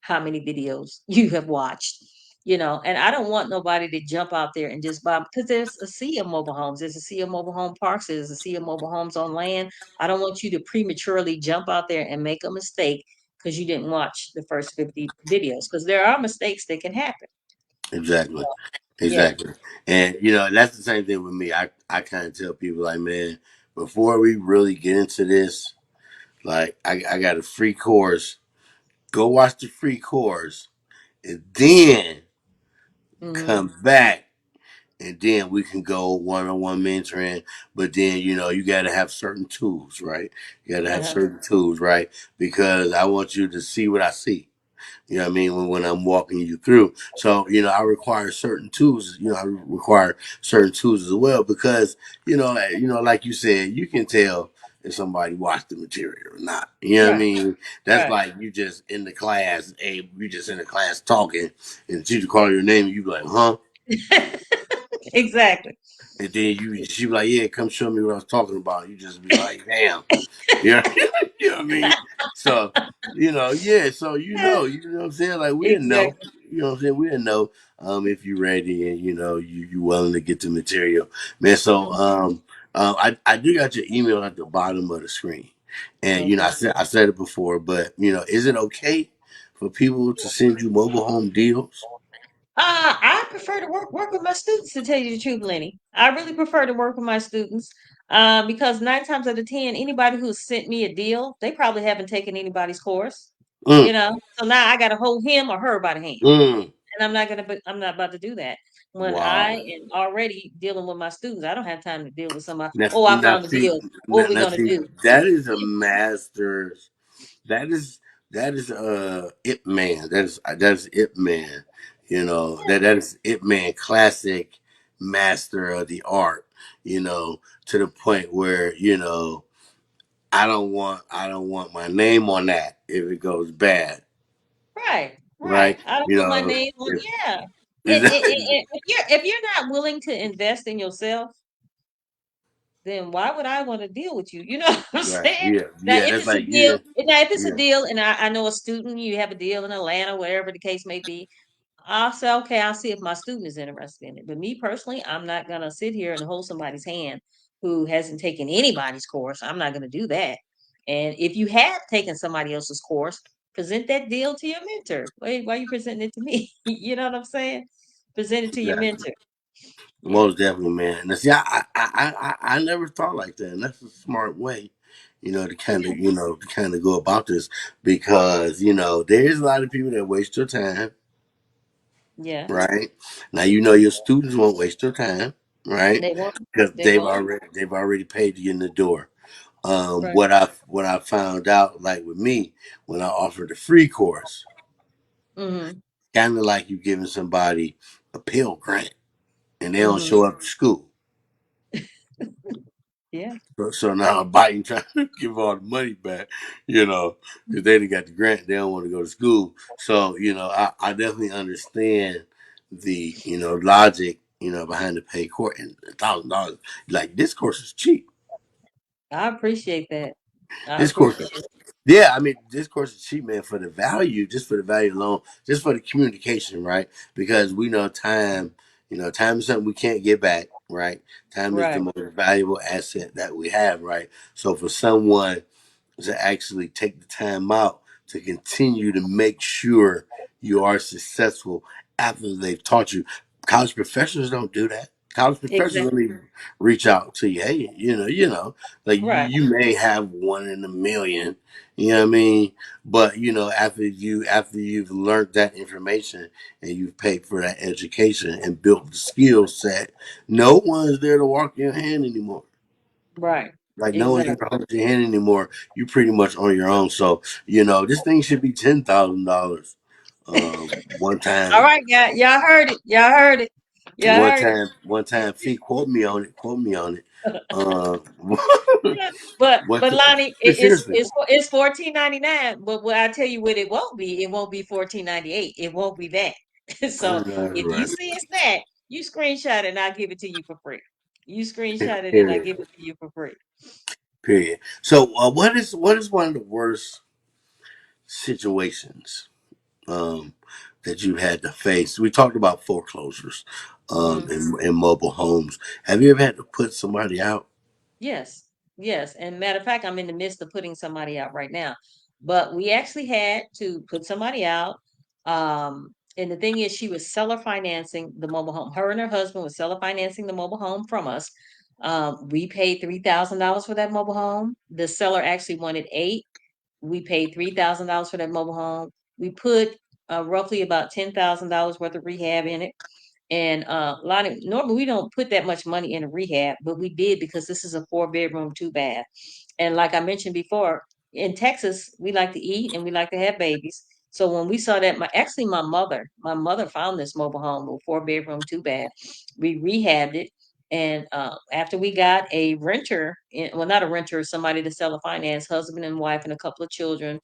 how many videos you have watched. And I don't want nobody to jump out there and just buy, because there's a sea of mobile homes. There's a sea of mobile home parks. There's a sea of mobile homes on land. I don't want you to prematurely jump out there and make a mistake because you didn't watch the first 50 videos, because there are mistakes that can happen. Exactly. Yeah. Exactly. And that's the same thing with me. I kind of tell people like, man, before we really get into this, like I got a free course. Go watch the free course and then Hmm. come back and then we can go one-on-one mentoring. But then you got to have certain tools, right? You got to have Uh-huh. certain tools, right? Because I want you to see what I see. You know what I mean? When I'm walking you through. So, I require certain tools. I require certain tools as well because, like you said, you can tell if somebody watched the material or not. You know what I Right. mean? That's Right. like you just in the class, hey, you just in the class talking and the teacher call your name and you be like, huh? Exactly. And then she be like, yeah, come show me what I was talking about. You just be like, damn. Yeah, you know what I mean? So, yeah, so what I'm saying? Like we'll know, Exactly. what I'm saying? We'll know if you're ready and you willing to get the material. Man, so Mhm. I do got your email at the bottom of the screen. And Okay. I said it before, but is it okay for people to send you mobile home deals? I prefer to work with my students, to tell you the truth, Lenny. I really prefer to work with my students, because 9 times out of 10, anybody who sent me a deal, they probably haven't taken anybody's course. Mm, So now I got to hold him or her by the hand, mm. and I'm not about to do that. When I Wow. am already dealing with my students, I don't have time to deal with somebody. Now, Oh, I now found a see, deal. What are we gonna see, do? that is a master's. That is Ip Man. That is Ip Man. That is Ip Man classic master of the art. To the point where I don't want my name on that if it goes bad, Right, right. right? I don't put my name on. If, Yeah. is If you're not willing to invest in yourself, then why would I want to deal with you? You know what I'm right? saying? Yeah, Now, yeah. if That's it's a like deal, now if it's a yeah. deal, and I know a student, you have a deal in Atlanta, wherever the case may be, I'll say, okay, I'll see if my student is interested in it. But me personally, I'm not gonna sit here and hold somebody's hand who hasn't taken anybody's course. I'm not gonna do that. And if you have taken somebody else's course, present that deal to your mentor. Why are you presenting it to me? You know what I'm saying? Present it to your Exactly. mentor. Yeah. Most definitely, man. Now, see, I never thought like that, and that's a smart way, to kind of go about this because there is a lot of people that waste your time, Yeah. right? Now your students won't waste your time, right? They won't. Because They they've won't. already they've already paid to get in the door. Right. What I found out, like with me, when I offered a free course, Hmm. kind of like you giving somebody a Pell Grant and they don't Hmm. show up to school. Yeah. So now Biden trying to give all the money back, because they didn't got the grant. They don't want to go to school. So, I definitely understand the, logic, behind the pay court and $1,000. Like this course is cheap. I appreciate that. I This course, appreciate it. yeah, I mean, this course is cheap, man, for the value, just for the value alone, just for the communication, right? Because we know time, time is something we can't get back, right? Time is the Right. most valuable asset that we have, right? So for someone to actually take the time out to continue to make sure you are successful after they've taught you. College professors don't do that. College professors Exactly. don't even reach out to you. Hey, like you, Right. you may have one in a million. You know what I mean? But after you've learned that information and you've paid for that education and built the skill set, no one's there to walk your hand anymore. Right. Like no one's Exactly. ever hold your hand anymore. You pretty much on your own. So this thing should be $10,000. One All time, right, y'all heard it. Y'all heard it. Y'all one heard it. time, one time. Fee, quote me on it. Quote me on it. Uh, But what? Lonnie, Seriously, it's 14.99. But what I tell you, what it won't be 14.98. It won't be that. I So know if you right. see it's that, you screenshot it and I'll give it to you for free. You screenshot it and I Period. give it to you for free. Period. So, what is one of the worst situations that you had to face? We talked about foreclosures Mhm. in mobile homes. Have you ever had to put somebody out? Yes, yes. And matter of fact, I'm in the midst of putting somebody out right now. But we actually had to put somebody out. And the thing is, she was seller financing the mobile home. Her and her husband was seller financing the mobile home from us. We paid $3,000 for that mobile home. The seller actually wanted eight. We paid $3,000 for that mobile home. We put roughly about $10,000 worth of rehab in it. And Lonnie, normally we don't put that much money in a rehab, but we did because this is a 4 bedroom, 2 bath. And like I mentioned before, in Texas, we like to eat and we like to have babies. So when we saw that, my mother found this mobile home, a 4 bedroom, 2 bath. We rehabbed it. And after we got a renter, well, not a renter, somebody to sell a finance, husband and wife and a couple of children,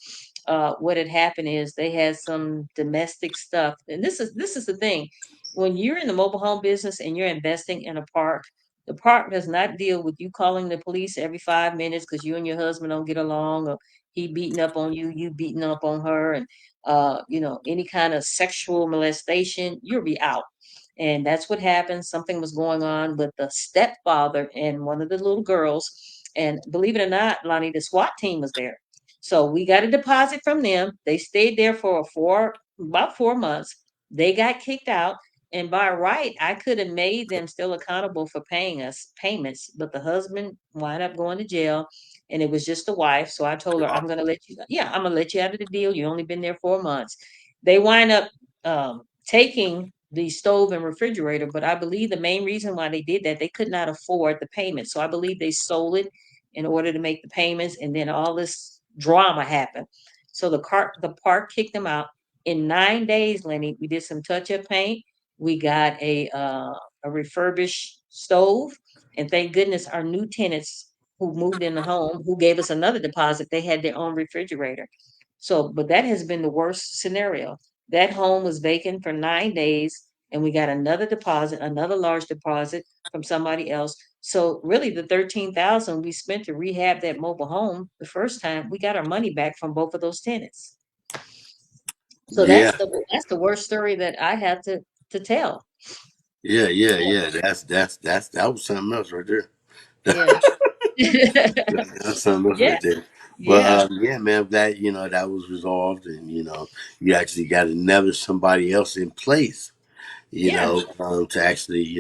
what had happened is they had some domestic stuff. And this is the thing, when you're in the mobile home business and you're investing in a park, the park does not deal with you calling the police every 5 minutes because you and your husband don't get along, or he beating up on you, you beating up on her, and any kind of sexual molestation, you'll be out. And that's what happened. Something was going on with the stepfather and one of the little girls. And believe it or not, Lonnie, the SWAT team was there. So we got a deposit from them. They stayed there for about 4 months. They got kicked out. And by right, I could have made them still accountable for paying us payments, but the husband wound up going to jail, and it was just the wife. So I told her, I'm gonna let you, yeah, I'm gonna let you out of the deal. You only been there 4 months. They wind up taking the stove and refrigerator, but I believe the main reason why they did that, they could not afford the payment. So I believe they sold it in order to make the payments, and then all this drama happened. So the park kicked them out. In 9 days, Lenny, we did some touch-up paint. We got a refurbished stove, and thank goodness our new tenants who moved in the home, who gave us another deposit, they had their own refrigerator. So, but that has been the worst scenario. That home was vacant for 9 days, and we got another deposit, another large deposit from somebody else. So really, the 13,000 we spent to rehab that mobile home the first time, we got our money back from both of those tenants. So Yeah, that's the worst story that I had to tell. yeah, yeah, yeah. That was something else right there. Yeah. That's something else Yeah. right there. But Yeah. yeah, man, I'm glad that was resolved, and you actually got another somebody else in place, Yeah. to actually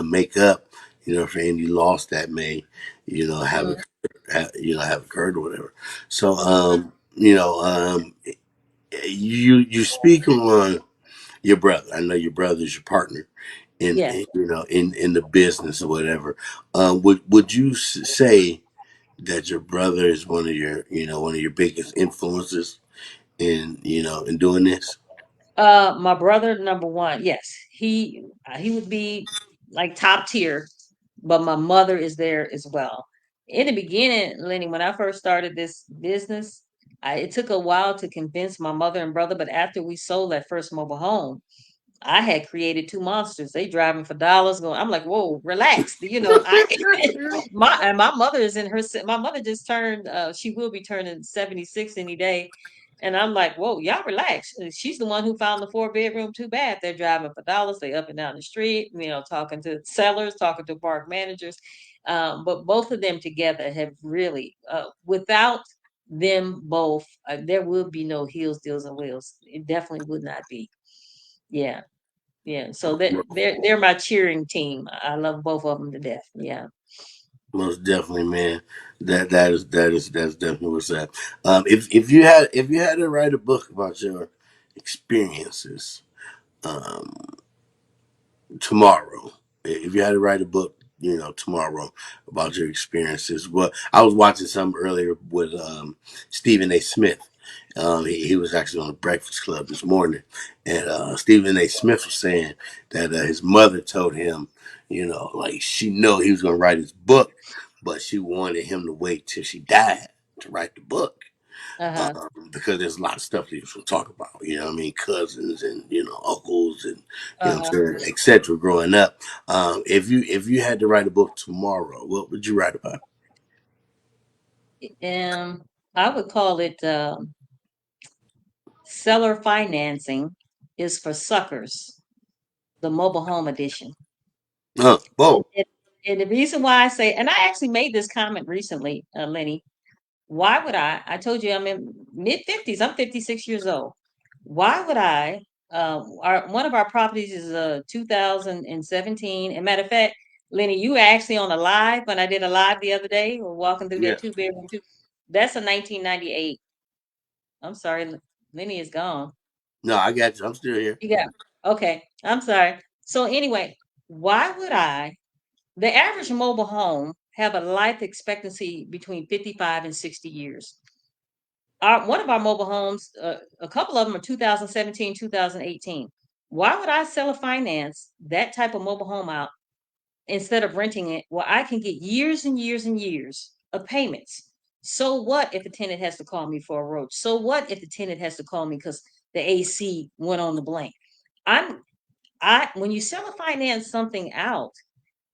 make up, for any loss that may, have Mhm. occurred, have occurred or whatever. So, Mhm. you speak on your brother. I know your brother's your partner Yes. in the business or whatever. Would you say that your brother is one of your biggest influences in doing this? My brother, number one, yes, he would be like top tier, but my mother is there as well. In the beginning, Lenny, when I first started this business, it took a while to convince my mother and brother, but after we sold that first mobile home, I had created two monsters. They driving for dollars. Going, I'm like, whoa, relax. My mother is in her. My mother just turned. She will be turning 76 any day, and I'm like, whoa, y'all relax. She's the one who found the 4 bedroom, 2 bath. They're driving for dollars. They up and down the street. Talking to sellers, talking to park managers. But both of them together have really, without them both, there would be no heels, deals, and wheels. It definitely would not be. Yeah. Yeah, so they're my cheering team. I love both of them to death. Yeah. Most definitely, man. That's definitely what's up. If you had to write a book about your experiences, um, tomorrow, if you had to write a book, tomorrow about your experiences, well, I was watching some earlier with Stephen A. Smith. He was actually on the Breakfast Club this morning, and Stephen A. Smith was saying that his mother told him, Like she know he was gonna write his book, but she wanted him to wait till she died to write the book. Uh-huh. Because there's a lot of stuff that he was gonna talk about. What I mean, cousins and uncles and I'm Uh-huh. saying, etc. Growing up, if you had to write a book tomorrow, what would you write about? Um, I would call it seller financing is for suckers, the mobile home edition. And, Whoa, and, and the reason why I say, and I actually made this comment recently, Lenny, why would I told you I'm in mid 50s, I'm 56 years old. Why would I, one of our properties is 2017. And matter of fact, Lenny, you were actually on a live when I did a live the other day, or walking through yeah, that two-bedroom, that's a 1998. I'm sorry, Lenny is gone. no, I got you. I'm still here. You got, okay, I'm sorry. So anyway, why would the average mobile home have a life expectancy between 55 and 60 years? One of our mobile homes, a couple of them are 2017, 2018. Why would I sell a finance that type of mobile home out instead of renting it where I can get years and years and years of payments? So what if the tenant has to call me for a roach? So what if the tenant has to call me because the AC went on the blank? I'm I when you sell a finance something out,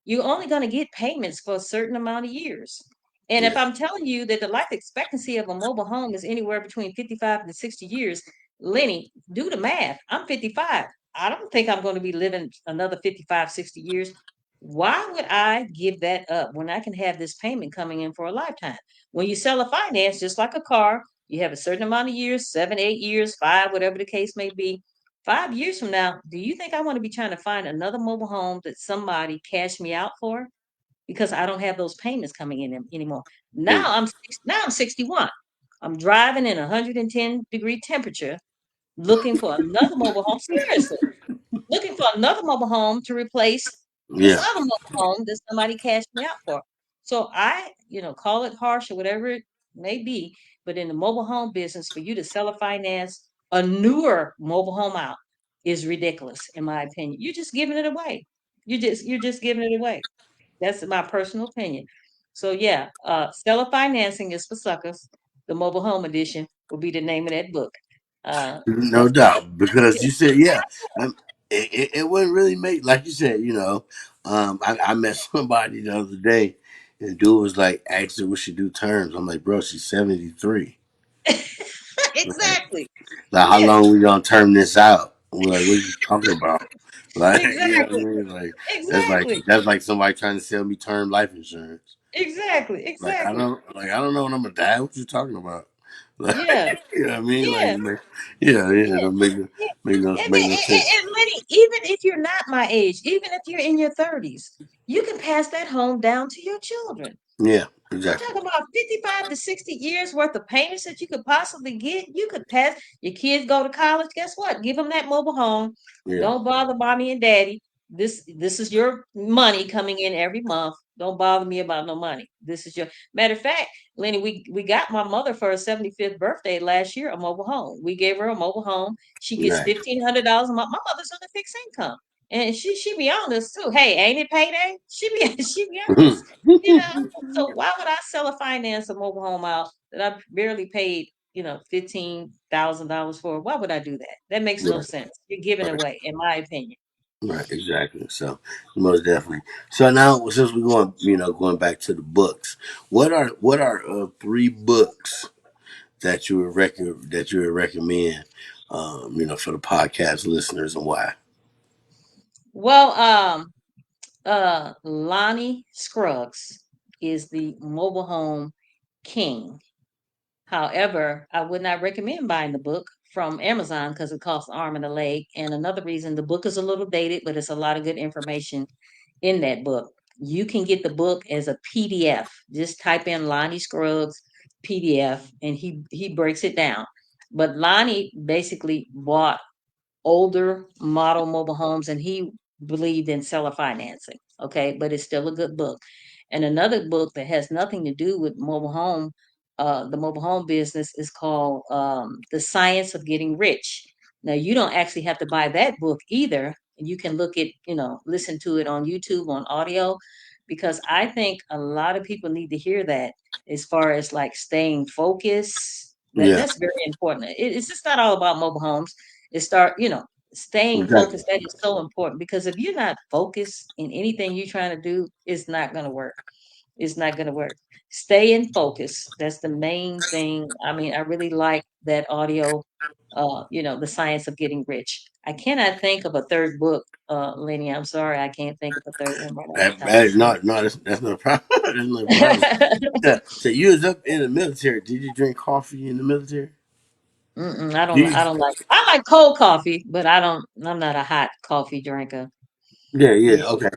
you're only going to get payments for a certain amount of years. And if Yeah, I'm telling you that the life expectancy of a mobile home is anywhere between 55 and 60 years, Lenny, do the math. I'm 55. I don't think I'm going to be living another 55, 60 years. Why would I give that up when I can have this payment coming in for a lifetime? When you sell a finance, just like a car, you have a certain amount of years, 7, 8 years, 5, whatever the case may be. 5 years from now, do you think I want to be trying to find another mobile home that somebody cashed me out for because I don't have those payments coming in anymore? mm, Now I'm 61. I'm driving in 110-degree temperature, looking for another mobile home. Seriously, looking for another mobile home to replace this yeah. other mobile home that somebody cashed me out for. So call it harsh or whatever it may be, but in the mobile home business, for you to sell a finance, a newer mobile home out is ridiculous, in my opinion. You're just giving it away. You're just giving it away. That's my personal opinion. So yeah, seller financing is for suckers. The mobile home edition will be the name of that book. No That's doubt, because you said, yeah, it wouldn't really make, like you said, I met somebody the other day, and the dude was like, asked her what she do terms. I'm like, bro, she's 73. Like, exactly. how Yeah, long we gonna term this out? We're like, what are you talking about? Like, you know what I exactly. mean? Like, Exactly. that's like somebody trying to sell me term life insurance. Exactly. Like Exactly. I don't know when I'm gonna die. What you talking about? Like, Yeah. you know what I mean? Like, Yeah. yeah, yeah, Yeah. don't Yeah. make no sense. And Lenny, even if you're not my age, even if you're in your 30s, you can pass that home down to your children. Yeah, I'm exactly. talking about 55 to 60 years worth of payments that you could possibly get. You could pass your kids go to college. Guess what? Give them that mobile home. Yeah, Don't bother mommy and daddy. This is your money coming in every month. Don't bother me about no money. This is your matter of fact, Lenny. We got my mother for her 75th birthday last year a mobile home. We gave her a mobile home. She gets nice. $1,500 a month. My mother's on a fixed income. And she be honest too. Hey, ain't it payday? She be she be honest. You know, so why would I sell a finance a mobile home out that I barely paid, $15,000 for? Why would I do that? That makes no Right, sense. You're giving right, away, in my opinion. right, exactly. So most definitely. So now, since we're going, going back to the books, what are three books that you would recommend, for the podcast listeners, and why? Well, Lonnie Scruggs is the mobile home king. However, I would not recommend buying the book from Amazon because it costs an arm and a leg. And another reason, the book is a little dated, but it's a lot of good information in that book. You can get the book as a PDF. Just type in Lonnie Scruggs PDF and he breaks it down. But Lonnie basically bought older model mobile homes and he believed in seller financing. Okay, but it's still a good book. And another book that has nothing to do with the mobile home business is called The Science of Getting Rich. Now you don't actually have to buy that book either. and you can look at, listen to it on YouTube on audio, because I think a lot of people need to hear that as far as like staying focused. Yeah, That's very important. It's just not all about mobile homes. Staying exactly. focused, that is so important, because if you're not focused in anything you're trying to do, it's not going to work. It's not going to work. Stay in focus. That's the main thing. I mean, I really like that audio, The Science of Getting Rich. I cannot think of a third book, Lenny. I'm sorry. I can't think of a third one right off the top of That is my not, no, that's not a problem. That's not a problem. head. Yeah. So you was up in the military. Did you drink coffee in the military? Mm-mm, I Do don't. you? I like cold coffee, but I don't. I'm not a hot coffee drinker. Yeah, yeah. Yeah. Okay.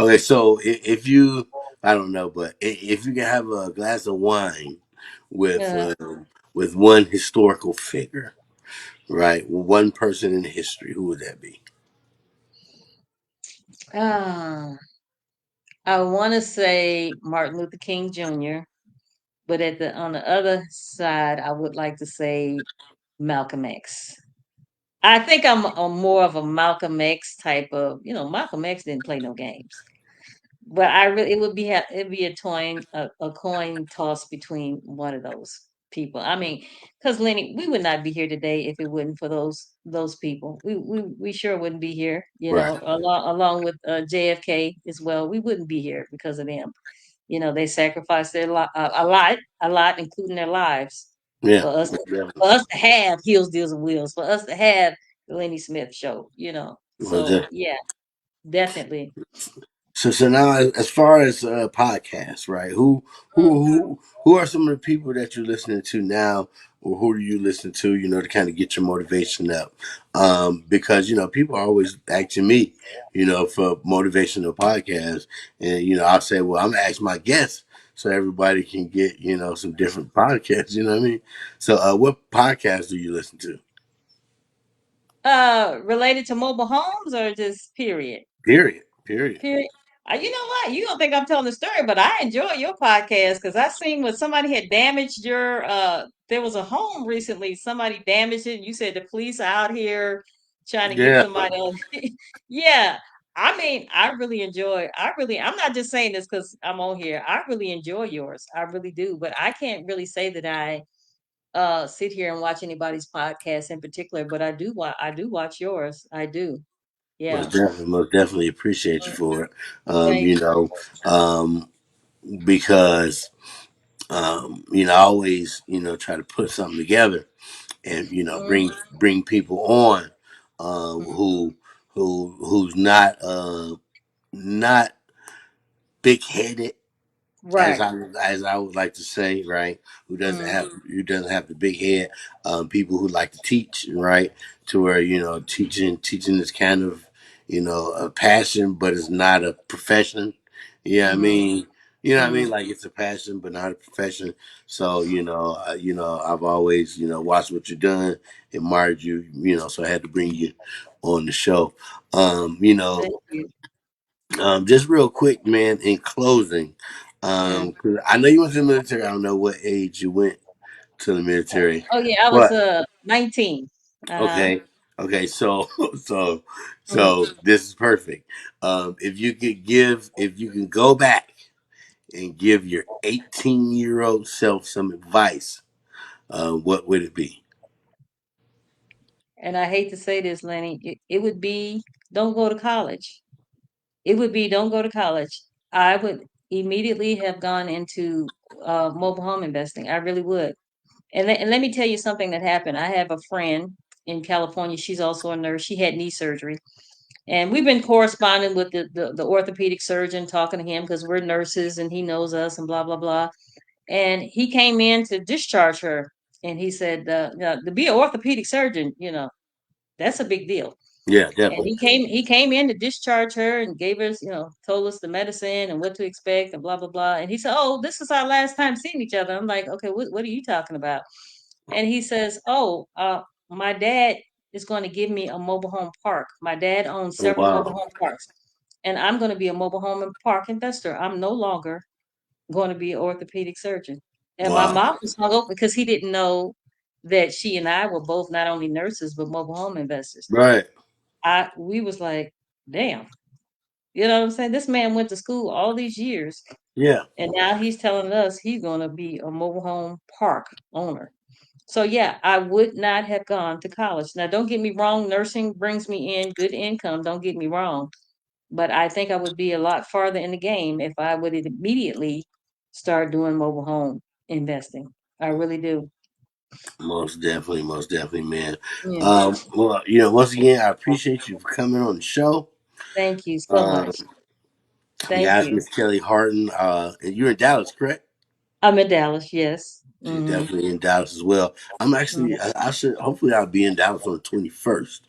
Okay. So if you, I don't know, but if you can have a glass of wine with Uh, with one historical figure, right? One person in history, who would that be? ah, I want to say Martin Luther King Jr., but on the other side, I would like to say Malcolm X. I think I'm more of a Malcolm X type of, Malcolm X didn't play no games. But it'd be a coin toss between one of those people. I mean, because Lenny, we would not be here today if it wasn't for those people. We sure wouldn't be here, Right. along with JFK as well. We wouldn't be here because of them. They sacrificed a lot, including their lives Yeah. for us Most for definitely. us to have Heels, Deals, and Wheels, for us to have the Lenny Smith show. Most So definitely. yeah, definitely. So now, as far as podcasts, right? Who are some of the people that you're listening to now, or who do you listen to? To kind of get your motivation up, because people are always asking me, for motivational podcasts, and I'll say, well, I'm gonna ask my guests so everybody can get some different podcasts. You know what I mean? So, what podcasts do you listen to? Related to mobile homes or just period? Period. Period. Period. You know what? You don't think I'm telling the story, but I enjoy your podcast because I seen when somebody had damaged your there was a home recently, somebody damaged it, and you said the police are out here trying to get Yeah, somebody else. Yeah. I mean, I'm not just saying this because I'm on here. I really enjoy yours. I really do. But I can't really say that I sit here and watch anybody's podcast in particular, but I do watch yours. I do. Yeah. most definitely appreciate you for it. Thank You you. know, because I always try to put something together and Mm, bring people on mm. who's not big headed, Right. as I would like to say, right? Mm, Who doesn't have the big head? People who like to teach, right? To where teaching is kind of a passion, but it's not a profession. Yeah, I mhm, mean, mm. like it's a passion, but not a profession. So I've always watched what you've done, admired you, so I had to bring you on the show. Um, you know, Thank you. just real quick, man, in closing, Mm. 'cause I know you went to the military. I don't know what age you went to the military, Oh yeah, I was but 19. Uh-huh. okay, okay. So, so, Mm. so this is perfect. If you can go back and give your 18-year-old self some advice, what would it be? And I hate to say this, Lenny, it would be don't go to college. It would be don't go to college. I would immediately have gone into mobile home investing. I really would. And let me tell you something that happened. I have a friend in California. She's also a nurse. She had knee surgery. And we've been corresponding with the orthopedic surgeon, talking to him because we're nurses and he knows us and blah, blah, blah. And he came in to discharge her. And he said, to be an orthopedic surgeon, that's a big deal. Yeah, And definitely. he came in to discharge her and gave us, told us the medicine and what to expect and blah, blah, blah. And he said, "Oh, this is our last time seeing each other." I'm like, "Okay, what are you talking about?" And he says, "Oh, my dad is going to give me a mobile home park. My dad owns Oh several mobile wow, home parks, and I'm going to be a mobile home and park investor. I'm no longer going to be an orthopedic surgeon." And my wow, mouth was hung open because he didn't know. that she and I were both not only nurses but mobile home investors. Right. I we was like, damn, you know what I'm saying? This man went to school all these years, Yeah. and now he's telling us he's gonna be a mobile home park owner. So yeah, I would not have gone to college. Now, don't get me wrong, nursing brings me in good income. Don't get me wrong, but I think I would be a lot farther in the game if I would immediately start doing mobile home investing. I really do. Most definitely, man. Yeah. Well, once again, I appreciate you for coming on the show. Thank you so Um, much. Thank guys, you. Miss Kellie Harden. And you're in Dallas, correct? I'm in Dallas. Yes. She's Hmm. definitely in Dallas as well. I'm actually, I should, hopefully, I'll be in Dallas on the 21st.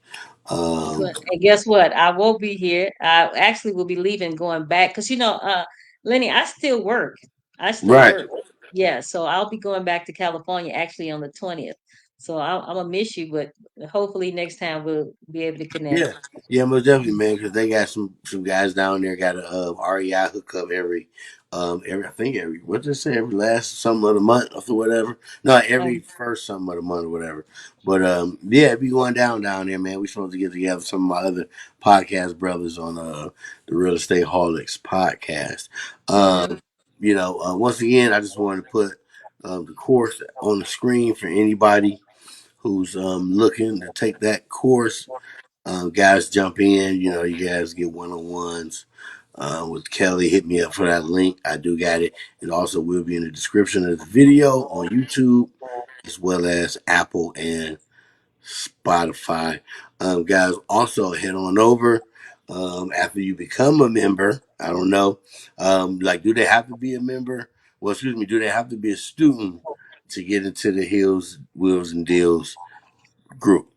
Um, And guess what? I won't be here. I actually will be leaving, going back because Lenny, I still work. I still right. work. Yeah, so I'll be going back to California actually on the 20th. So I'm gonna miss you, but hopefully next time we'll be able to connect. Yeah, yeah, most definitely, man. Because they got some guys down there got a REI hookup every I think every what did they say every last some of the month or whatever. No, every Um, first some of the month or whatever. But yeah, it be going down there, man. We supposed to get together some of my other podcast brothers on the Real Estate Holics podcast. okay. Um, once again, I just wanted to put the course on the screen for anybody who's looking to take that course. Guys jump in, you guys get one on ones. With Kellie, hit me up for that link. I do got it. It also will be in the description of the video on YouTube, as well as Apple and Spotify. Guys, also head on over after you become a member. I don't know. Do they have to be a member? Well, excuse me, do they have to be a student to get into the Hills, Wheels, and Deals group?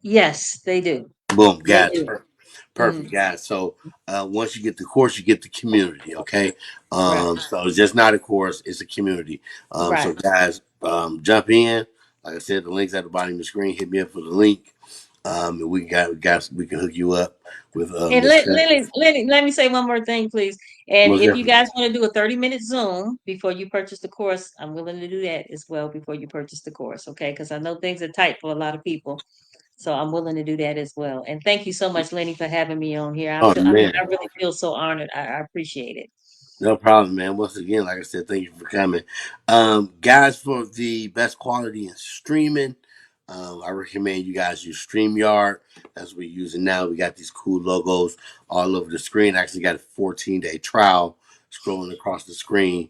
Yes, they do. Boom, They guys. do. Perfect, Mm, guys. So once you get the course, you get the community. Okay. right. So it's just not a course; it's a community. So Right. guys, jump in. Like I said, the link's at the bottom of the screen. Hit me up for the link. And we can hook you up with And Miss Cut. let me say one more thing, please. And Most if you definitely. guys want to do a 30-minute Zoom before you purchase the course, I'm willing to do that as well before you purchase the course, okay? Because I know things are tight for a lot of people. So I'm willing to do that as well. And thank you so much, Lenny, for having me on here. Oh I man. really feel so honored. I appreciate it. No problem, man. Once again, like I said, thank you for coming. Guys, for the best quality in streaming, I recommend you guys use StreamYard. That's what we're using now. We got these cool logos all over the screen. I actually got a 14-day trial scrolling across the screen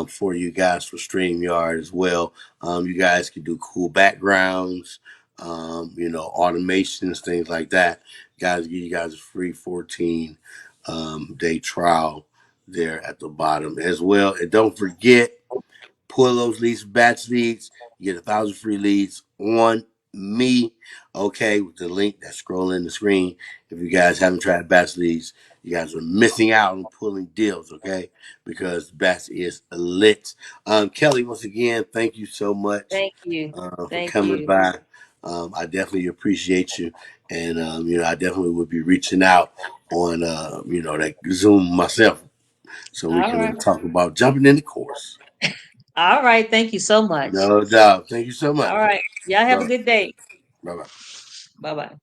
for you guys for StreamYard as well. You guys can do cool backgrounds, automations, things like that. Guys, give you guys a free 14 day trial there at the bottom as well. And don't forget, pull those leads, batch leads. You get 1,000 free leads on me. Okay, with the link that's scrolling the screen. If you guys haven't tried batch leads, you guys are missing out on pulling deals. Okay, because batch is lit. Kellie, once again, thank you so much Thank you. for Thank coming you. by. I definitely appreciate you, and I definitely would be reaching out on that Zoom myself so we All can right. talk about jumping in the course. All right. Thank you so much. No doubt. Thank you so All much. right. Y'all have a Bye good day. bye. Bye bye.